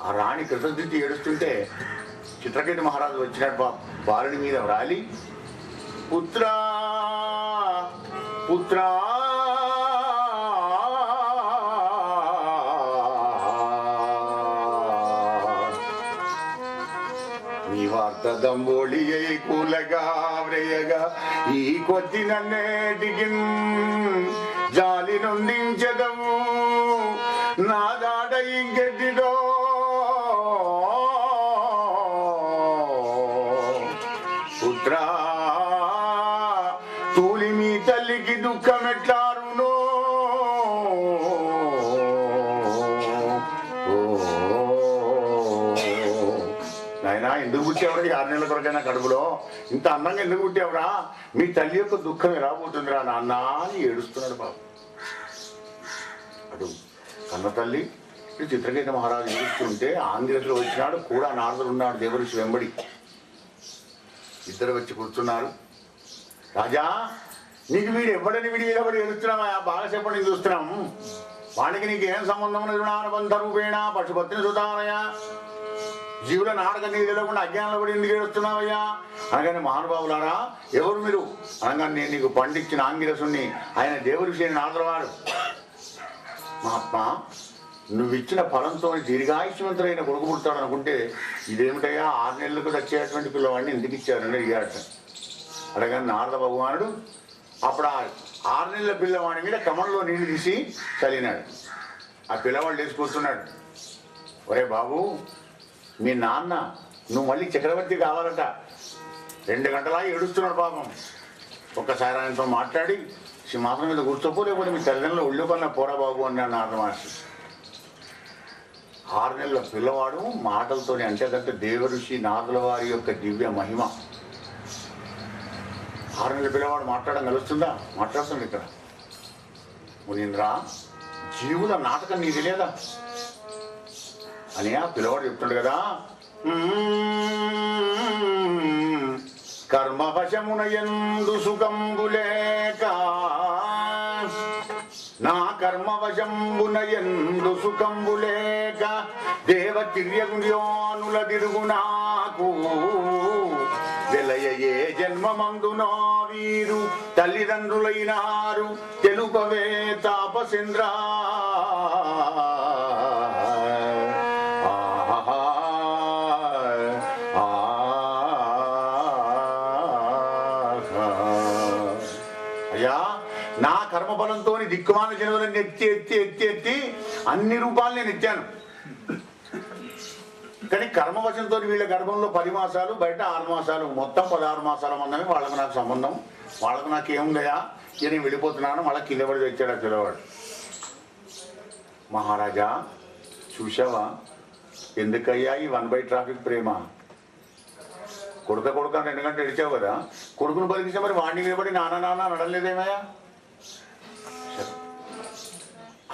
S1: ఆ రాణి కృతజ్ఞత ఏడుస్తుంటే చిత్రకేతు మహారాజు వచ్చినాడు బాలుని మీద రాలి, పుత్రా పుత్రా నీవా ఆర్తదంబోళియై కూలగా వ్రయగా ఈ కొద్ది నన్నేటికి జాలి నొందించదము నా దాట ఇంకెట్టిదో పుత్రా తూలి మీ తల్లికి దుఃఖం ఎట్లారునో నాయనా ఎందుకు పుట్టావురా 6 నెలల కొరకైనా కడుపులో ఇంత అందంగా ఎందుకు పుట్టావురా మీ తల్లి యొక్క దుఃఖం ఎలా పోతుందిరా నాన్న అని ఏడుస్తున్నాడు బాబు. అటు కన్న తల్లి చిత్రకేత మహారాజు ఏడుస్తుంటే ఆంధ్రలో వచ్చినాడు కూడా నారదుడు ఉన్నాడు దేవఋషి వెంబడి. ఇద్దరు వచ్చి కూర్చున్నారు. రాజా నీకు వీడు ఎవడని విడి వీడబడి ఏడుస్తున్నావా బాగా చెప్పండి చూస్తున్నాం వాడికి నీకు ఏం సంబంధం రుణానుబంధ రూపేణ పశుపత్ని సుతానయ జీవుల నాటక నీకు తెలియకుండా అజ్ఞానంలో పడి ఎందుకు ఏడుస్తున్నావయ్యా అనగానే మహానుభావులారా ఎవరు మీరు అనగానే నేను నీకు పండించిన ఆంగిరసుని ఆయన దేవఋషి అని నారదులవాడు. మహాత్మా నువ్వు ఇచ్చిన ఫలంతో దీర్ఘాయుష్మంతులైన కొడుకు పుడతాడు అనుకుంటే ఇదేమిటయ్యా 6 నెలలకు వచ్చేటువంటి పిల్లవాడిని ఎందుకు ఇచ్చారని అడిగాడు. అడగానే నారద భగవానుడు అప్పుడు ఆ 6 నెలల పిల్లవాడి మీద కమంలో నీళ్లు తీసి చల్లినాడు. ఆ పిల్లవాడు లేచి కూర్చున్నాడు. ఒరే బాబు మీ నాన్న నువ్వు మళ్ళీ చక్రవర్తి కావాలట 2 గంటలా ఏడుస్తున్నాడు పాపం. ఒక్కసారి ఆయనతో మాట్లాడి సింహాసనం మీద కూర్చోపో లేకపోతే మీ తల్లిదండ్రులు ఒళ్ళు కొన్న పోరా బాబు అన్నాడు నారద మహర్షి. 6 నెలల పిల్లవాడు మాటలతోనే అంతేకంటే దేవఋషి నారదుల వారి యొక్క దివ్య మహిమ. 6 నెలల పిల్లవాడు మాట్లాడడం కలుస్తుందా? మాట్లాడుతుంది ఇక్కడ. మునీంద్ర జీవుల నాటకం నీకు తెలియదా అని ఆ పిల్లవాడు చెప్తుండు కదా. కర్మవశమునయందు సుఖంబులేక నా కర్మవశంబునయందు సుఖంబులేక దేవతిర్యగుణ్యోనుల తిరుగు నాకు వెలయ ఏ జన్మమందునో వీరు తల్లిదండ్రులైనారు తెలుపవే తాపసేంద్ర. అయ్యా నా కర్మఫలంతో దిక్కుమాల జన్మలను ఎత్తి ఎత్తి ఎత్తి ఎత్తి అన్ని రూపాలు నేను ఎత్తాను. కానీ కర్మవశంతో వీళ్ళ గర్భంలో 10 మాసాలు బయట 6 మాసాలు మొత్తం 16 మాసాల మందని వాళ్ళకు నాకు సంబంధం. వాళ్ళకు నాకు ఏముందయా నేను వెళ్ళిపోతున్నాను. మళ్ళీ కింద పడి తెచ్చాడు ఆ పిల్లవాడు. మహారాజా చూసావా ఎందుకయ్యా ఈ 1/by ట్రాఫిక్ ప్రేమ? కొడుక 2 గంటలు ఎడిచావు కదా కొడుకును పలికిస్తే మరి వాడిని నిలబడి నాన్న నడలేదేమయ్యా?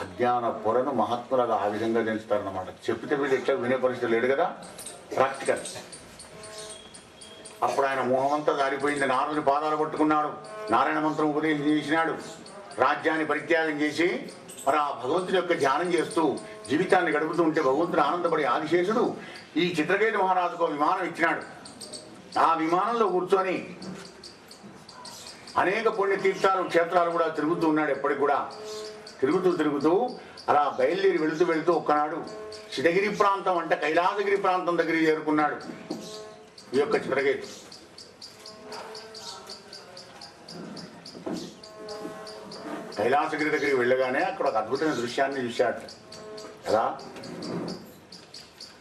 S1: అజ్ఞాన పొరను మహాత్ములుగా ఆ విధంగా తెలుస్తారన్నమాట. చెప్తే వీళ్ళు ఎట్లా వినే పరిస్థితి లేడు కదా. ప్రాక్టికల్. అప్పుడు ఆయన మోహమంతా దారిపోయింది. నారదుని పాదాలు పట్టుకున్నాడు. నారాయణ మంత్రం ఉపదేశం చేసినాడు. రాజ్యాన్ని పరిత్యాగం చేసి మరి ఆ భగవంతుని యొక్క ధ్యానం చేస్తూ జీవితాన్ని గడుపుతూ ఉంటే భగవంతుడు ఆనందపడి ఆదిశేషుడు ఈ చిత్రకేతు మహారాజుకు విమానం ఇచ్చినాడు. ఆ విమానంలో కూర్చొని అనేక పుణ్యతీర్థాలు క్షేత్రాలు కూడా తిరుగుతూ ఉన్నాడు. ఎప్పటికి కూడా తిరుగుతూ అలా బయలుదేరి వెళుతూ ఒక్కనాడు శితగిరి ప్రాంతం అంటే కైలాసగిరి ప్రాంతం దగ్గరికి చేరుకున్నాడు ఈ యొక్క చిత్రకేతు. కైలాసగిరి దగ్గరికి వెళ్ళగానే అక్కడ ఒక అద్భుతమైన దృశ్యాన్ని చూశాడు కదా.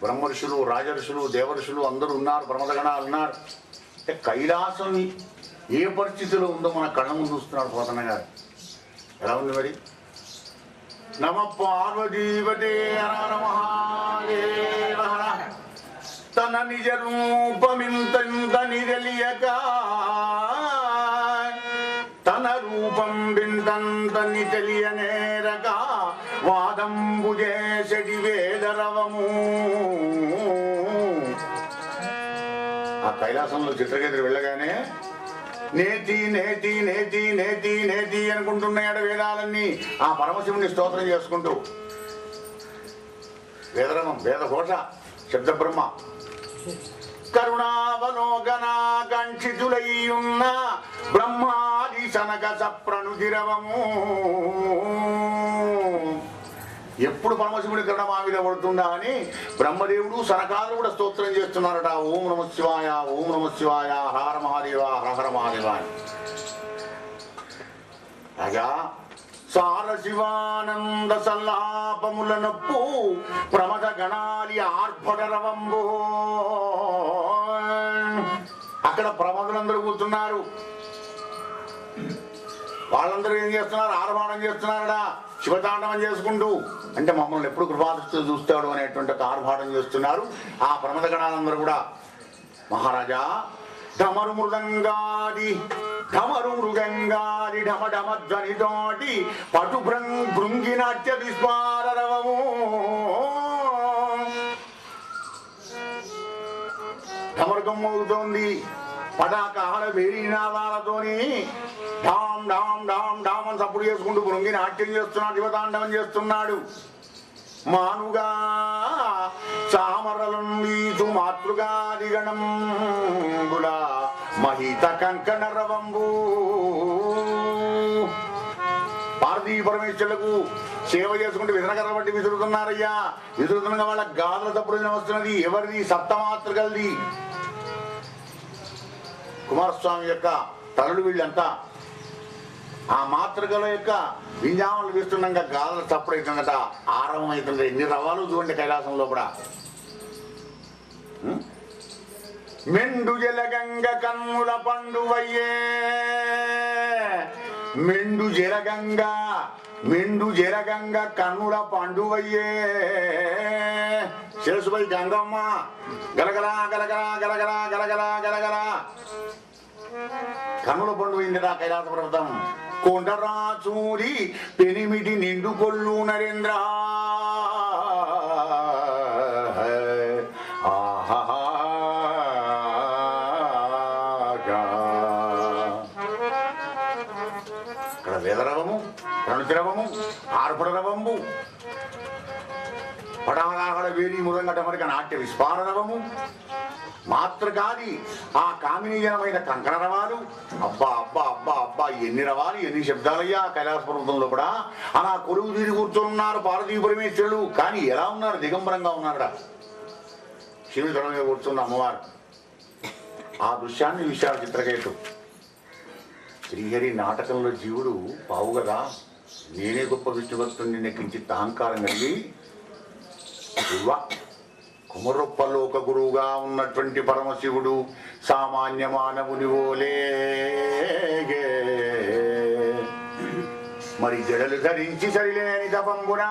S1: బ్రహ్మ ఋషులు, రాజఋషులు, దేవఋషులు అందరూ ఉన్నారు. ప్రమదగణాలు ఉన్నారు. అంటే కైలాసం ఏ పరిస్థితిలో ఉందో మన కళ్ళ ముందు చూస్తున్నాడు పోతన్న గారు. ఎలా ఉంది మరి? నమ పార్వతీపతే హర మహాదేవ. తన నిజ రూపమింతని తెలియక తన రూపం బిందంతని తెలియనేరక వాదంబు చేసడి వేదరవము. ఆ కైలాసంలో చిత్రకేతుడు వెళ్ళగానే నేతి నేతి నేతి నేతి నేతి అనుకుంటున్నాడు వేదాలన్నీ. ఆ పరమశివుని స్తోత్రం చేసుకుంటూ వేదరమం వేదఘోష శబ్దబ్రహ్మ కరుణావలోకనాకాంక్షితులయ్యున్న బ్రహ్మాది సనక సప్రణుతిరవము. ఎప్పుడు పరమశివుడి కరుణ మా మీద పడుతుందా అని బ్రహ్మదేవుడు సనకాదులు కూడా స్తోత్రం చేస్తున్నారట. ఓం నమ శివాయ, ఓం నమ శివాయ, హర మహాదేవ, హర మహాదేవ అని. రాజా సార శివానంద సల్లాపముల నొప్పు ప్రమద గణాలి ఆర్భటరవంబో. అక్కడ ప్రమదులందరూ కూర్చున్నారు. వాళ్ళందరూ ఏం చేస్తున్నారు? ఆర్భాటం చేస్తున్నారడా, శివతాండవం చేసుకుంటూ. అంటే మమ్మల్ని ఎప్పుడు కృపాదృష్టితో చూస్తాడు అనేటువంటి ఒక ఆర్భాటం చేస్తున్నారు ఆ ప్రమద గణాలందరూ కూడా. మహారాజా ఢమరు మృదంగాది ఢమధ్వనితోటి పటు భృంగినాట్య విస్మారరవము. ఢమరుగం మోగుతోంది, పటాకాల వేరీనాదాలతోని డామ్ డామ్ డామ్ డామ్ అని సప్పుడు చేసుకుంటూ భృంగి నాట్యం చేస్తున్నాడు, శివతాండవం చేస్తున్నాడు. మానుగా చామరలం వీచు మాతృగాదిగణంబుల మహిత కంకణ రవంబు. పార్వతీ పరమేశ్వరులకు సేవ చేసుకుంటూ విసనకర్ర బట్టి విసురుతున్నారయ్యా. విసురుతున్నగా వాళ్ళ గాథల తప్పుడు వస్తున్నది. ఎవరిది? సప్తమాతృకలది. కుమారస్వామి యొక్క తలలు వీళ్ళంతా ఆ మాతృకల యొక్క వింజామలు వేస్తుండగా గాథలు తప్పుడైతుందట. ఆరంభం అవుతుంది. ఎన్ని రవాలు చూడండి కైలాసంలో కూడా. మెండు జలగంగ కన్నుల పండువయ్యే, మెండు జలగంగ కన్నుల పండువయ్యే. శిరసుపై గంగమ్మ గలగలా గలగలా గలగలా గలగలా గలగలా కన్నుల పండు అయిందిరా కైలాస పర్వతం. కొండరాచూరి పెనిమిటి నిండు కొల్లు నరేంద్ర. ఇక్కడ వేదరవము, రణుద్రవము, ఆర్భడరవంబు, పటాకాల వేరి ముదంగట మరిక నాట్య విస్ఫారరవము, మాతృగాది ఆ కామినీజనమైన కంకణ రవాలు. అబ్బా అబ్బా అబ్బా అబ్బా ఎన్ని రవాలు, ఎన్ని శబ్దాలయ్యా కైలాస పర్వతంలో కూడా. అలా కొలువు తీరి కూర్చొన్నారు పార్వతీ పరమేశ్వరుడు. కానీ ఎలా ఉన్నారు? దిగంబరంగా ఉన్నారట. శివుడి తల మీద కూర్చున్న అమ్మవారు. ఆ దృశ్యాన్ని విశాల చిత్రకేతు. శ్రీహరి నాటకంలో జీవుడు పావు కదా, నేనే గొప్ప విష్ణుభక్తుడిని నెక్కించి అహంకారం కలిగి కుమరొప్పలోక గురువుగా ఉన్నటువంటి పరమశివుడు సామాన్య మానవుని ఓలే మరి జడలు ధరించి సరిలేని తపంబున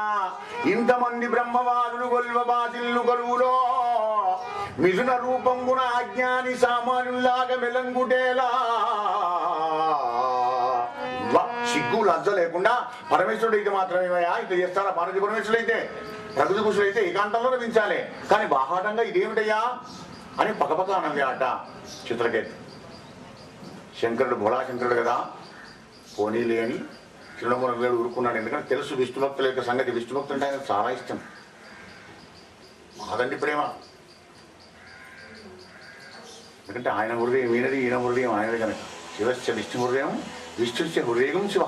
S1: ఇంతమంది బ్రహ్మవాదులు గొల్వ బాసిల్లు గలువులో మిథున రూపంబున అజ్ఞాని సామాన్యులాగా మెలంగుటేలా. సిగ్గు లజ్జ లేకుండా పరమేశ్వరుడు అయితే మాత్రమేమయ్యా ఇట్లా చేస్తారా? పార్వతీ పరమేశ్వరుడు అయితే, ప్రకృతి పురుషుడు అయితే ఏకాంతంలో రమించాలి. కానీ బాహాటంగా ఇదేమిటయ్యా అని పకపక అన్నది ఆట చిత్రకేతు. శంకరుడు భోళాశంకరుడు కదా, పోనీలే అని చిరునమూల వేడు ఊరుకున్నాడు. ఎందుకంటే తెలుసు విష్ణుభక్తుల యొక్క సంగతి. విష్ణుభక్తులు అంటే ఆయన చాలా ఇష్టం. మాదండి ప్రేమ. ఎందుకంటే ఆయన హృదయం ఈయనది, ఈయన హృదయం ఆయనది కనుక. శివస్య విష్ణు హృదయం విష్ణుస్య హృదయం శివ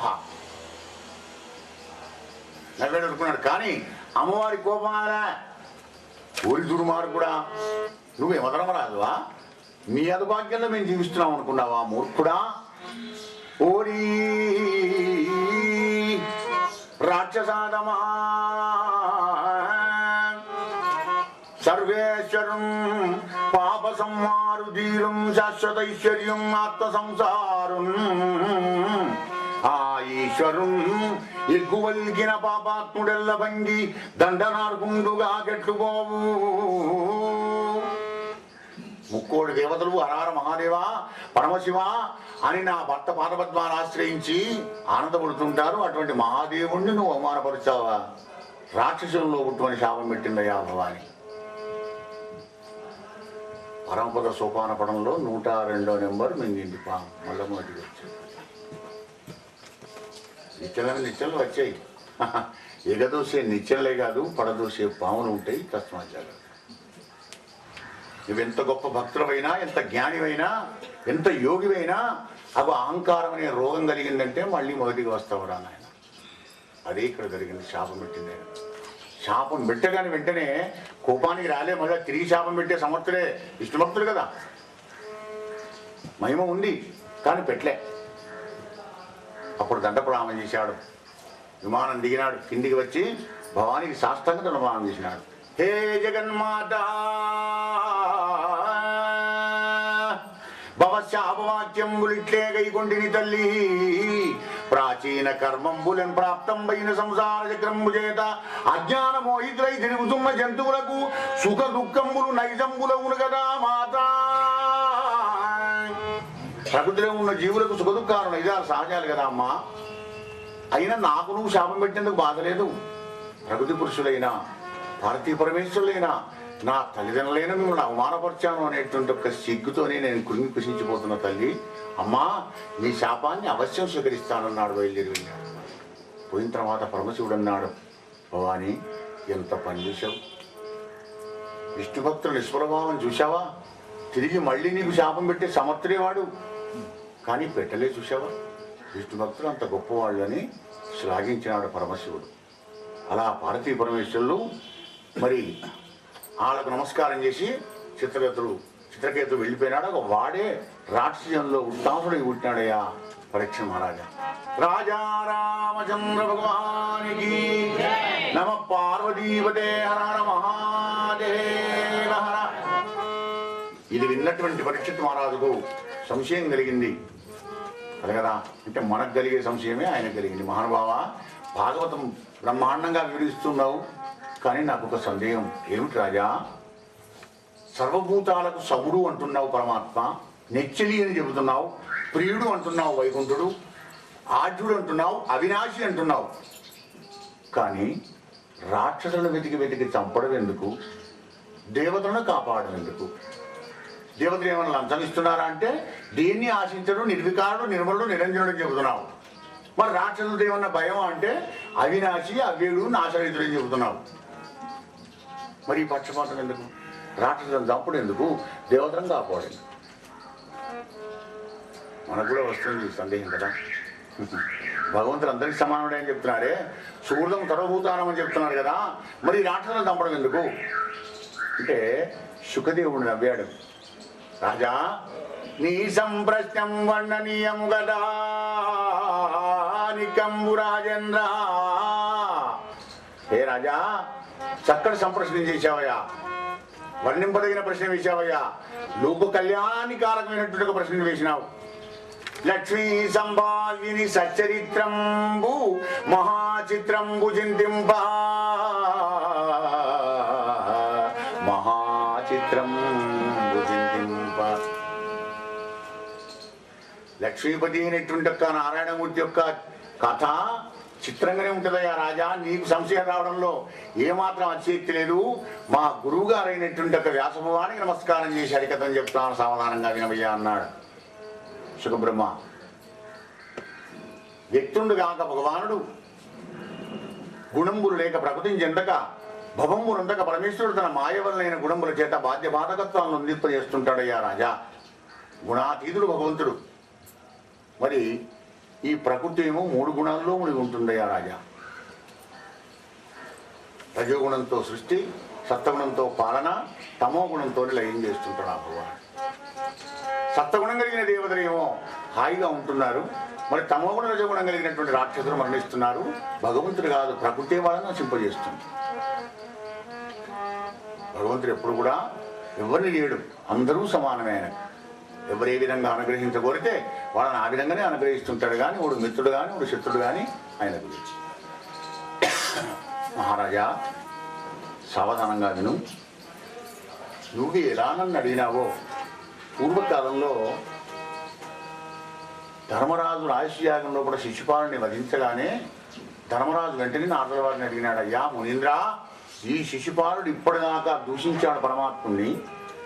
S1: నవ్వేడు ఊరుకున్నాడు. కానీ అమ్మవారి కోపమారా ఊరి దుర్మార్గు కూడా. నువ్వేమదనమరాదువా? నీ అదుభాగ్యంలో మేము జీవిస్తున్నాం అనుకున్నావా మూర్ఖుడా? ఓరి రాక్షసాదమా సర్వేశ్వరం పాప సంహారు ధీరం శాశ్వతైశ్వర్యం ఆత్మ సంసారం. ఆ ఈశ్వరం ఎక్కువల్గిన పాపాత్ముడెల్ల భంగి దండనార్కుండుగా గెట్టుకోవు. ముక్కోడి దేవతలు హరహర మహాదేవ పరమశివ అని నా భర్త పాదపద్మాన్ని ఆశ్రయించి ఆనందపడుతుంటారు. అటువంటి మహాదేవుణ్ణి నువ్వు అవమానపరుచావా? రాక్షసుల్లో పుట్టుమని శాపం పెట్టిందయ్యా భవాని. పరమపద సోపాన పడంలో 102వ నెంబర్ మింగింది పాము. మళ్ళీ మొదటికి వచ్చాయి. నిత్యలు వచ్చాయి. ఎగదోసే నిత్యంలే కాదు, పడదోసే పాములు ఉంటాయి. తస్మాచారు నువ్వెంత గొప్ప భక్తులమైనా, ఎంత జ్ఞానివైనా, ఎంత యోగివైనా అవి అహంకారం అనే రోగం కలిగిందంటే మళ్ళీ మొదటికి వస్తావు రా నాయన. అదే ఇక్కడ జరిగింది. శాపం పెట్టింది ఆయన. శాపం పెట్టగానే వెంటనే కోపానికి రాలే, మళ్ళీ తిరిగి శాపం పెట్టే సమర్థుడే విష్ణుభక్తుడు కదా, మహిమ ఉంది కానీ పెట్టలే. అప్పుడు దండప్రాణం చేశాడు. విమానం దిగినాడు, కిందికి వచ్చి భవానికి సాష్టాంగ దండప్రాణం చేసినాడు. హే జగన్మాత భవశాపవాక్యంబులిట్లే గైకొంటిని తల్లి, ప్రాచీన కర్మంబులెన్ ప్రాప్తంబైన సంసార చక్రంబు చేత అజ్ఞాన మోహితులై తిరుగుతున్న జంతువులకు సుఖ దుఃఖంబులు నైజంబులవును కదా మాత. ప్రకృతిలో ఉన్న జీవులకు సుఖ దుఃఖాలు నైజాలు సహజాలు కదా అమ్మా. అయినా నాకు నువ్వు శాపం పెట్టినందుకు బాధ లేదు. ప్రకృతి పురుషులైనా భారతీయ పరమేశ్వరులైనా నా తల్లిదండ్రులైనా మిమ్మల్ని అవమానపరిచాను అనేటువంటి ఒక సిగ్గుతోనే నేను కృంగి కృషించిపోతున్న తల్లి. అమ్మా నీ శాపాన్ని అవశ్యం స్వీకరిస్తానన్నాడు. బయలుదేరి వెళ్ళాడు. పోయిన తర్వాత పరమశివుడు అన్నాడు, భవాని ఎంత పని చూశావు, విష్ణు భక్తుల నిస్వరభావం చూశావా, తిరిగి మళ్ళీ నీకు శాపం పెట్టే సమర్థుడేవాడు, కానీ పెట్టలే చూశావా, విష్ణు భక్తులు అంత గొప్పవాళ్ళు అని శ్లాఘించినాడు పరమశివుడు. అలా పార్వతీ పరమేశ్వరులు మరి వాళ్ళకు నమస్కారం చేసి చిత్రకేతు వెళ్ళిపోయినాడు. ఒక వాడే రాక్షసంలో ఉత్తాసుడు పుట్టినాడయ్యా పరీక్ష మహారాజా. రాజా రామచంద్ర భగవానికి నమ. పార్వతీపతే హర హర మహాదేవ హర. ఇది విన్నటువంటి పరీక్షిత్ మహారాజుకు సంశయం కలిగింది కదా. అంటే మనకు కలిగే సంశయమే ఆయన కలిగింది. మహానుభావ, భాగవతం బ్రహ్మాండంగా వివరిస్తున్నావు, కానీ నాకు ఒక సందేహం. ఏమిటి రాజా, సర్వభూతాలకు సగుడు అంటున్నావు పరమాత్మ, నెచ్చలి అని చెబుతున్నావు, ప్రియుడు అంటున్నావు వైకుంఠుడు, ఆర్జుడు అంటున్నావు, అవినాశి అంటున్నావు, కానీ రాక్షసులను వెతికి చంపడం ఎందుకు, దేవతలను కాపాడడం ఎందుకు? దేవతలు ఏమైనా లంచం ఇస్తున్నారా అంటే దేన్ని ఆశించడు, నిర్వికారుడు, నిర్మలుడు, నిరంజనుడు అని చెబుతున్నావు. మరి రాక్షసుడు ఏమన్నా భయం అంటే అవినాశి, అవ్యుడు, నాశరహితుడు అని చెబుతున్నావు. మరి ఈ పక్షపాతం ఎందుకు? రాక్షసులను చంపుడు ఎందుకు, దేవతలను కాపాడు? మనకు కూడా వస్తుంది సందేహం కదా. భగవంతుడు అందరికి సమానుడే అని చెప్తున్నారే, సూర్యం సర్వభూతానం అని చెప్తున్నారు కదా, మరి రాక్షసులను చంపడం ఎందుకు అంటే శుకదేవుడు నవ్వాడు. రాజా నీ సంప్రశ్నం వర్ణనీయం గదా నికంబు రాజేంద్ర. హే రాజా, చక్కటి సంప్రశ్నం చేశావయ్యా, వర్ణింపదగిన ప్రశ్న వేశావయ్యా, లోక కళ్యాణాన్ని కారకమైనటువంటి ఒక ప్రశ్న వేసినావు. లక్ష్మీ సంభావిని సచ్చరిత్రంబు మహాచిత్రంబు చింతింప, మహాచిత్రంబు చింతింప. లక్ష్మీపతి అయినటువంటి యొక్క నారాయణమూర్తి యొక్క కథ చిత్రంగానే ఉంటుందయ్యా రాజా. నీకు సంశయం రావడంలో ఏమాత్రం అతిశక్తి లేదు. మా గురువు గారు అయినటువంటి ఒక వ్యాసభవానికి నమస్కారం చేసి హరికథని చెప్తాను, సావధానంగా వినవయ్యా అన్నాడు సుఖబ్రహ్మ. వ్యక్తుండు కాక భగవానుడు, గుణంబులు లేక ప్రకృతిని చెందక, భవంబులందక పరమేశ్వరుడు తన మాయవలైన గుణంబుల చేత బాధ్య బాధకత్వాలను అందింపజేస్తుంటాడయ్యా రాజా. గుణాతీతుడు భగవంతుడు. మరి ఈ ప్రకృతి ఏమో 3 గుణాల్లో మునిగి ఉంటుందయ్యా రాజా. రజోగుణంతో సృష్టి, సత్వగుణంతో పాలన, తమో గుణంతో లయం చేస్తుంటాడు ఆ భగవాన్. సత్వగుణం కలిగిన దేవతలేమో హాయిగా ఉంటున్నారు, మరి తమోగుణ రజోగుణం కలిగినటువంటి రాక్షసులు మరణిస్తున్నారు. భగవంతుడు కాదు, ప్రకృతి వాళ్ళని నశింపజేస్తుంది. భగవంతుడు ఎప్పుడు కూడా ఎవరిని లేడు, అందరూ సమానమే. ఎవరు ఏ విధంగా అనుగ్రహించగోరితే వాళ్ళని ఆ విధంగానే అనుగ్రహిస్తుంటాడు. కానీ వాడు మిత్రుడు కానీ వాడు శత్రుడు కానీ ఆయన గురించి. మహారాజా సావధానంగా విను. నువ్వు ఎలా నన్ను అడిగినావో, పూర్వకాలంలో ధర్మరాజు రాజయాగంలో కూడా శిశుపాలుని వధించగానే ధర్మరాజు వెంటనే నారదుల వారిని అడిగినాడు, అయ్యా మునీంద్ర, ఈ శిశుపాలుడు ఇప్పటిదాకా దూషించాడు పరమాత్ముని,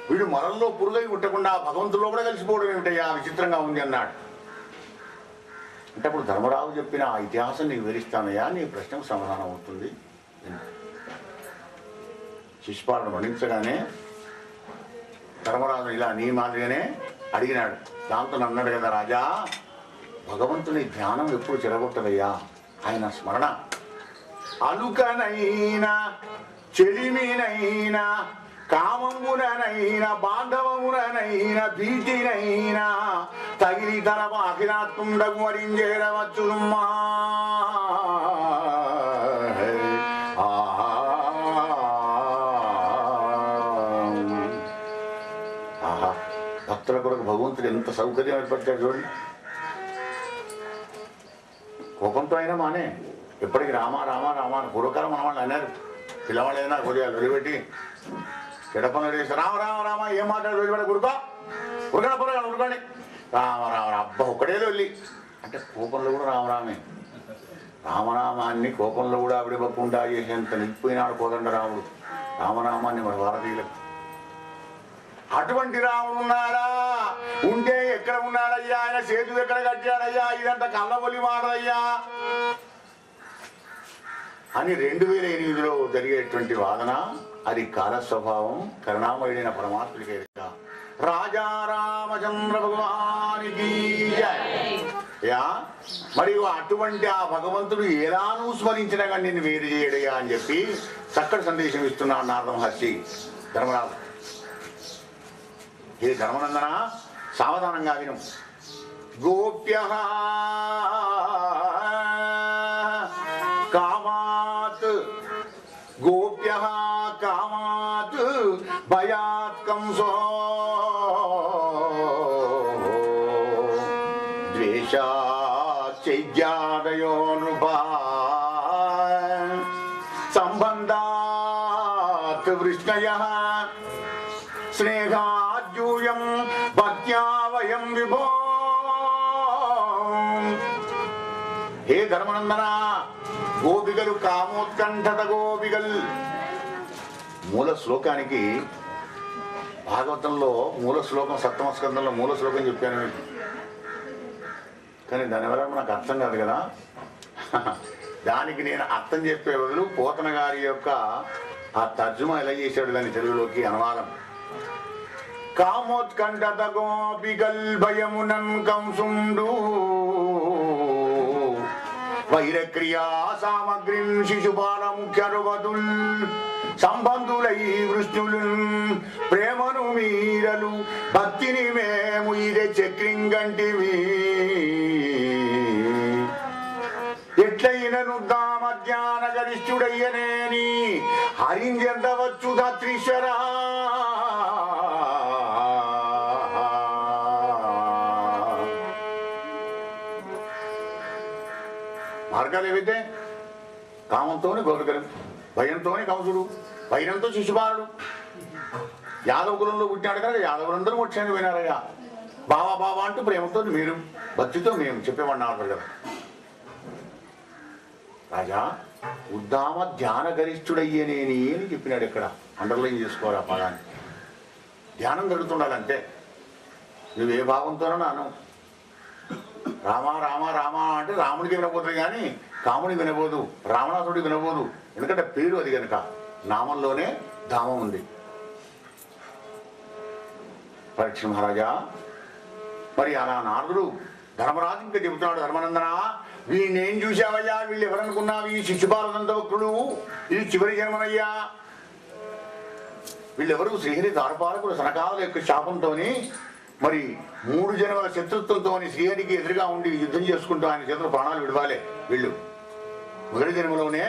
S1: వీడు మరంలో పురుగై పుట్టకుండా భగవంతుల్లో కూడా కలిసిపోవడం ఏమిటయ్యా, విచిత్రంగా ఉంది అన్నాడు. అంటే అప్పుడు ధర్మరాజు చెప్పిన ఆ ఇతిహాసం నీకు వివరిస్తానయ్యా, నీ ప్రశ్నకు సమాధానం అవుతుంది. శిశుపాలుడు మరణించగానే ధర్మరాజు ఇలా నీ మాదిరిగానే అడిగినాడు. దాంతో అన్నాడు కదా, రాజా భగవంతుని ధ్యానం ఎప్పుడు చెడగొట్టదయ్యా, ఆయన స్మరణ అలుకనైనా చెలిమినైనా కామముననైనా బాంధవముననైనా భీతినైనా తగిలి తరవ అఖిలాత్ముండకు వరించేరవచ్చునుమ్మా. ఆహా, భక్తుల కొరకు భగవంతుడు ఎంత సౌకర్యం ఏర్పరిచాడు చూడండి. కోపంతో అయినా మానే ఎప్పటికీ రామా రామా రామా అని పూర్వకాలం మన వాళ్ళు అన్నారు. పిల్లవాళ్ళైనా కొద్దిగా వెలిపెట్టి చెడపనులు చేసి రామ రామ రామ ఏం మాట్లాడు వెలిపెడ గురుకా ఉరకడ పొరగా ఉరకండి రామ రామ అబ్బా ఒక్కడే వెళ్ళి అంటే కోపంలో కూడా రామరామే. రామనామాన్ని కోపంలో కూడా ఆవిడకుండా చేసేంత నిలిపోయినాడు కోదండ రాముడు. రామనామాన్ని మన భారతీయులకు అటువంటి రాముడు ఉన్నాడా? ఉంటే ఎక్కడ ఉన్నాడయ్యా? ఆయన సేతు ఎక్కడ కట్టాడయ్యా? ఇదంతా కళ్ళబొల్లి మాడదయ్యా అని 2008లో జరిగేటువంటి వాదన అది కాల స్వభావం. కరుణామయుడైన పరమాత్ముడికి ఎరుక. రాజా రామచంద్ర భగవానికి యా. మరియు అటువంటి ఆ భగవంతుడు ఎలానూ స్మరించినా కానీ నిన్ను వేరు చేయడయ్యా అని చెప్పి చక్కటి సందేశం ఇస్తున్నాడు నారద మహర్షి ధర్మరాజు. ఏ ధర్మనందన సావధానంగా విను. గోప్య కామాత్ గోప్య కామాత్ భయాత్ కంసో ద్వేషాదయో నృపా సంబంధాత్ వృష్ణయః స్నేహాద్యూయం భక్త్యా వయం విభో. హే ధర్మనందన, గోపికలు కామోత్కంఠత గోపికల్. మూల శ్లోకానికి భాగవతంలో మూల శ్లోకం సప్తమ స్కందంలో మూల శ్లోకం చెప్పాను మీకు. కానీ దానివల్ల నాకు అర్థం కాదు కదా. దానికి నేను అర్థం చెప్పే బదులు పోతన గారి యొక్క ఆ తర్జుమా ఎలా చేశాడు దాని తెలుగులోకి అనువాదం. కామోత్కంఠత గోపికల్ భయమునన్ కంసుండు వైరక్రియా సామగ్రిం శిశుపాల ముఖ్యరుగతుల్ సంబంధులై వృష్ణులు ప్రేమను మీరలు భక్తిని మేము ఇదే చక్రింగంటివి. ఎట్లయినను దామజ్ఞాన గరిష్ఠుడయ్యనేని హరించెందవచ్చు ధాత్రీశ్వరా. మార్గాలు ఏవైతే కామంతోని గోపికలు, భయంతోని కంసుడు, వైరంతో శిశుపాలుడు. యాదవ కులంలో పుట్టినాడు కనుక యాదవులందరూ వచ్చాను వినారయ్యా. బావా బావా అంటూ ప్రేమతో మీరు, భక్తితో మేము చెప్పేవాడిని కదా. రాజా ఉద్దామ ధ్యాన గరిష్ఠుడయ్యనేని అని చెప్పినాడు. ఇక్కడ అండర్లైన్ చేసుకోవాలి ఆ పదాన్ని. ధ్యానం జరుగుతుండాలంటే నువ్వు ఏ భావంతోనో నాను రామా రామా రామా అంటే రాముడికి వినబోతుంది కానీ కాముడికి వినబోదు, రావణాసుడికి వినబోదు. ఎందుకంటే పేరు అది కనుక, నామంలోనే ధామం ఉంది. పరీక్ష మహారాజా, మరి అలా నారదుడు ధర్మరాజు ఇంకా చెబుతున్నాడు. ధర్మనందన, వీళ్ళేం చూసావయ్యా? వీళ్ళు ఎవరనుకున్నావు? ఈ శిశుపాలనందవక్రుడు, ఇది చివరి జన్మనయ్యా. వీళ్ళెవరు? శ్రీహరి ద్వారపాలకుడు సనకాల యొక్క శాపంతో మరి 3 జన్మల శత్రుత్వంతో శ్రీహరికి ఎదురుగా ఉండి యుద్ధం చేసుకుంటూ ఆయన చేతులు ప్రాణాలు విడవాలే. వీళ్ళు మొదటి జన్మలోనే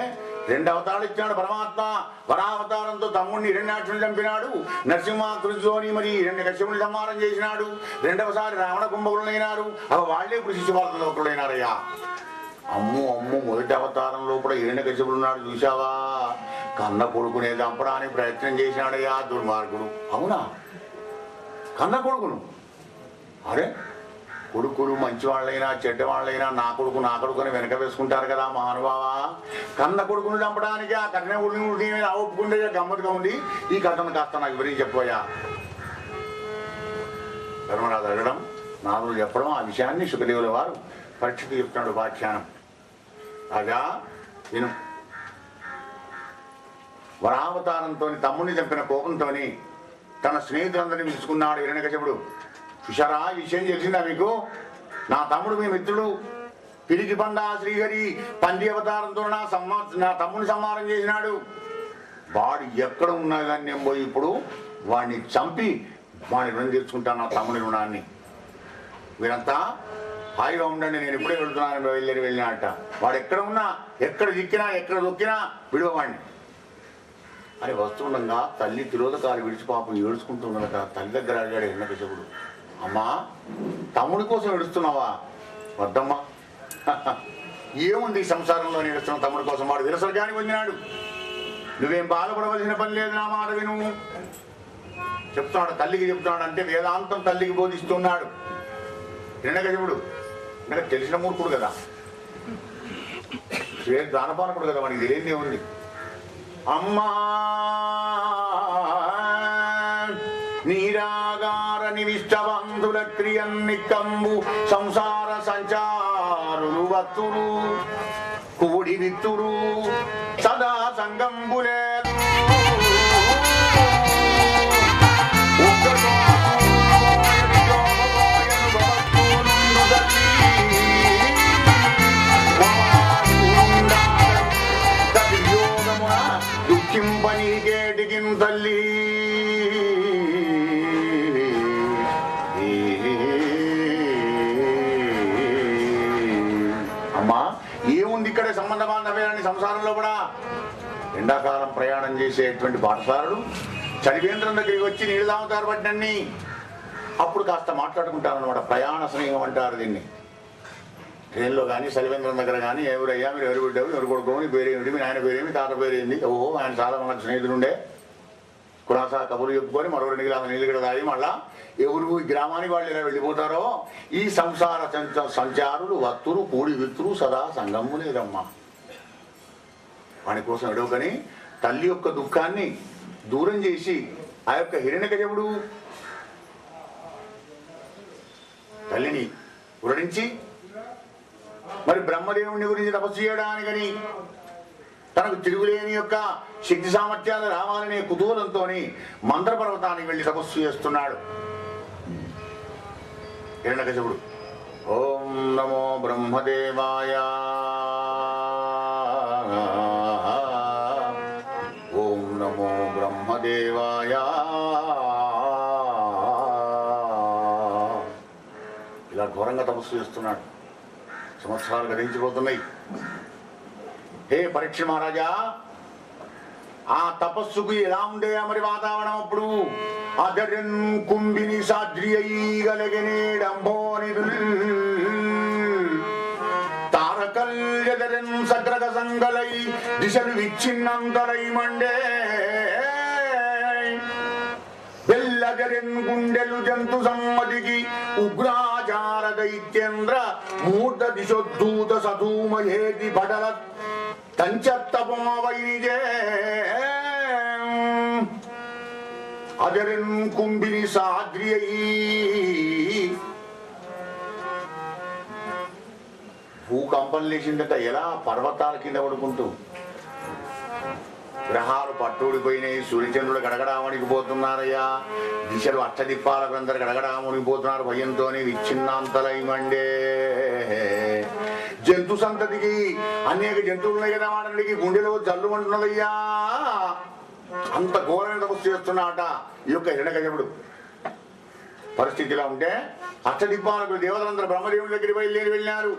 S1: 2 అవతారాలు ఇచ్చినాడు పరమాత్మ. వరావతారంతో తమ్ముడిని హిరణ్యాక్షుని చంపినాడు. నరసింహాకృతిలోని మరి హిరణ్యకశ్యపుని సంహారం చేసినాడు. 2వసారి రావణ కుంభకులైనారు. అవి వాళ్లే ఇప్పుడు శిశుపాలకులైనారయ్యా. అమ్ము అమ్ము మొదటి అవతారంలో కూడా హిరణ్యకశ్యపుడు ఉన్నాడు చూసావా? కన్న కొడుకునే చంపడానికి ప్రయత్నం చేసినాడయ్యా దుర్మార్గుడు. అవునా? కన్న కొడుకును? అరే కొడుకులు మంచివాళ్ళైనా చెడ్డవాళ్ళైనా నా కొడుకు అని వెనక వేసుకుంటారు కదా మహానుభావ. కన్న కొడుకును చంపడానికి ఆ కన్న కొడుకుని ఒప్పుకుంటే గమ్మత్తుగా ఉంది. ఈ కథను కాస్త నాకు వివరించి చెప్పబోయా. ధర్మరాజు అడగడం, నాదులు చెప్పడం, ఆ విషయాన్ని శుకదేవుల వారు పరీక్షకు చెప్తున్నాడు ఉపాఖ్యానం. రాజా విను. వరావతారంతో తమ్ముడిని చంపిన కోపంతో తన స్నేహితులందరినీ పిలుచుకున్నాడు హిరణ్యకశిపుడు. చూశారా, ఈ విషయం తెలిసిందా మీకు? నా తమ్ముడు మీ మిత్రుడు పిరికి పండా శ్రీహరి పంది అవతారంతో నా తమ్ముని సంహారం చేసినాడు. వాడు ఎక్కడ ఉన్నా కానీ నేను పోయి ఇప్పుడు వాడిని చంపి వాడిని రుణం తీర్చుకుంటాను, నా తమ్ముని రుణాన్ని. వీరంతా హాయిగా ఉండండి, నేను ఇప్పుడే వెళ్తున్నాను వెళ్ళినట్ట. వాడు ఎక్కడ ఉన్నా, ఎక్కడ దిక్కినా, ఎక్కడ దొక్కినా విడవవాడిని అని వస్తుండగా తల్లి తిరోధకాలు విడిచి పాపం ఏడుచుకుంటుండగా తల్లి దగ్గర అడిగాడు హిరణ్యకశిపుడు, అమ్మా తమ్ముడి కోసం ఏడుస్తున్నావా? వద్దమ్మా, ఏముంది సంసారంలో ఏడుస్తున్నావు తమ్ముడి కోసం? వాడు విరసర్గాని పొందినాడు, నువ్వేం బాధపడవలసిన పని లేదు, నా మాట విను చెప్తున్నాడు. తల్లికి చెప్తున్నాడు అంటే వేదాంతం తల్లికి బోధిస్తున్నాడు హిరణ్యకశిపుడు. అంటే తెలిసిన మూర్ఖుడు కదా, దానపానకుడు కదా, వాడికి తెలియదే ఉంది. అమ్మా నీరాగార నివిష్టబంధుల క్రియన్నికంబు సంసార సంచారులు వత్తురు కూడి విత్తురు సదా సంగంబులే దుఃఖింపనీకేటికిం తల్లి. అమ్మా ఏముంది ఇక్కడే సంబంధ బాంధవ్యాన్ని సంసారంలో కూడా. ఎండాకాలం ప్రయాణం చేసేటువంటి బాటసారులు చలివేంద్రం దగ్గరికి వచ్చి నీళ్ళు తాగుతారు పట్టినన్ని, అప్పుడు కాస్త మాట్లాడుకుంటారనమాట. ప్రయాణ స్నేహం అంటారు దీన్ని. ట్రైన్లో కానీ చలివేంద్రం దగ్గర కానీ ఎవరయ్యా మీరు ఎవరు బిడ్డవు, ఎవరు కొడుకో, నీ పేరేమిటి, మీ నాయన పేరేమి, తాత పేరేంది, ఓహో ఆయన చాలా మంది స్నేహితులుండే కులాసా కబుర్లు చెప్పుకొని మరో 2 గ్లాసులు నీళ్ళు కూడా తాగి మళ్ళా ఎవరు ఈ గ్రామానికి వాళ్ళు ఇలా వెళ్ళిపోతారో ఈ సంసార సంచారులు వత్తురు కూడి విత్తురు సదా సంగము లేదమ్మా. వాని కోసం ఎడవకని తల్లి యొక్క దుఃఖాన్ని దూరం చేసి ఆ యొక్క హిరణ్యకశిపుడు తల్లిని ఉరడించి మరి బ్రహ్మదేవుని గురించి తపస్సు చేయడానికని తనకు తిరుగులేని యొక్క శక్తి సామర్థ్యాలు రావాలనే కుతూహలంతో మంత్రపర్వతానికి వెళ్ళి తపస్సు చేస్తున్నాడు హిరణ్యకశిపుడు. ఓం నమో బ్రహ్మదేవాయ, ఓం నమో బ్రహ్మదేవాయ. ఇలా ఘోరంగా తపస్సు చేస్తున్నాడు. సంవత్సరాలు గతించిపోతున్నాయి. హే పరీక్ష మహారాజా, ఆ తపస్సుకు ఎలా ఉండే మరి వాతావరణం అప్పుడు? అదరన్ కుంభిని సాద్రి అయ్యగలిగినేడంబోని తారకల్యదరన్ సగ్రగ సంగలై దిశలు విచ్ఛిన్నంతలై మండే బెల్లగరెన్ గుండెలు జంతు సమ్మతికి ఉగ్రాచార దైత్యేంద్ర మూర్ధ దిశోద్ధూత సధూమయేతి బడల తంచత్తపోవైనిజే అజరెన్ కుంభిని సాద్రి భూకంపం లేచిందట. ఎలా? పర్వతాల కింద పడుకుంటూ. గ్రహాలు పట్టుడిపోయినాయి, సూర్యచంద్రుడు గడగడా వణికిపోతున్నారయ్యా. దిశలు అష్టదిప్పాలకు అందరు గడగడా వణికిపోతున్నారు భయంతో. విచ్ఛిన్నాంతలై మండే జంతు సంతతికి అనేక జంతువులు ఉన్నాయి కదా, వాటికి గుండెలో జల్లు అంటున్నదయ్యా. అంత ఘోరమైన తపస్సు చేస్తున్నాట ఈ యొక్క హిరణ్యకశిపుడు. పరిస్థితిలా ఉంటే అష్టదిప్పాలకు దేవతలందరూ బ్రహ్మదేవుని దగ్గరికి వెళ్ళారు.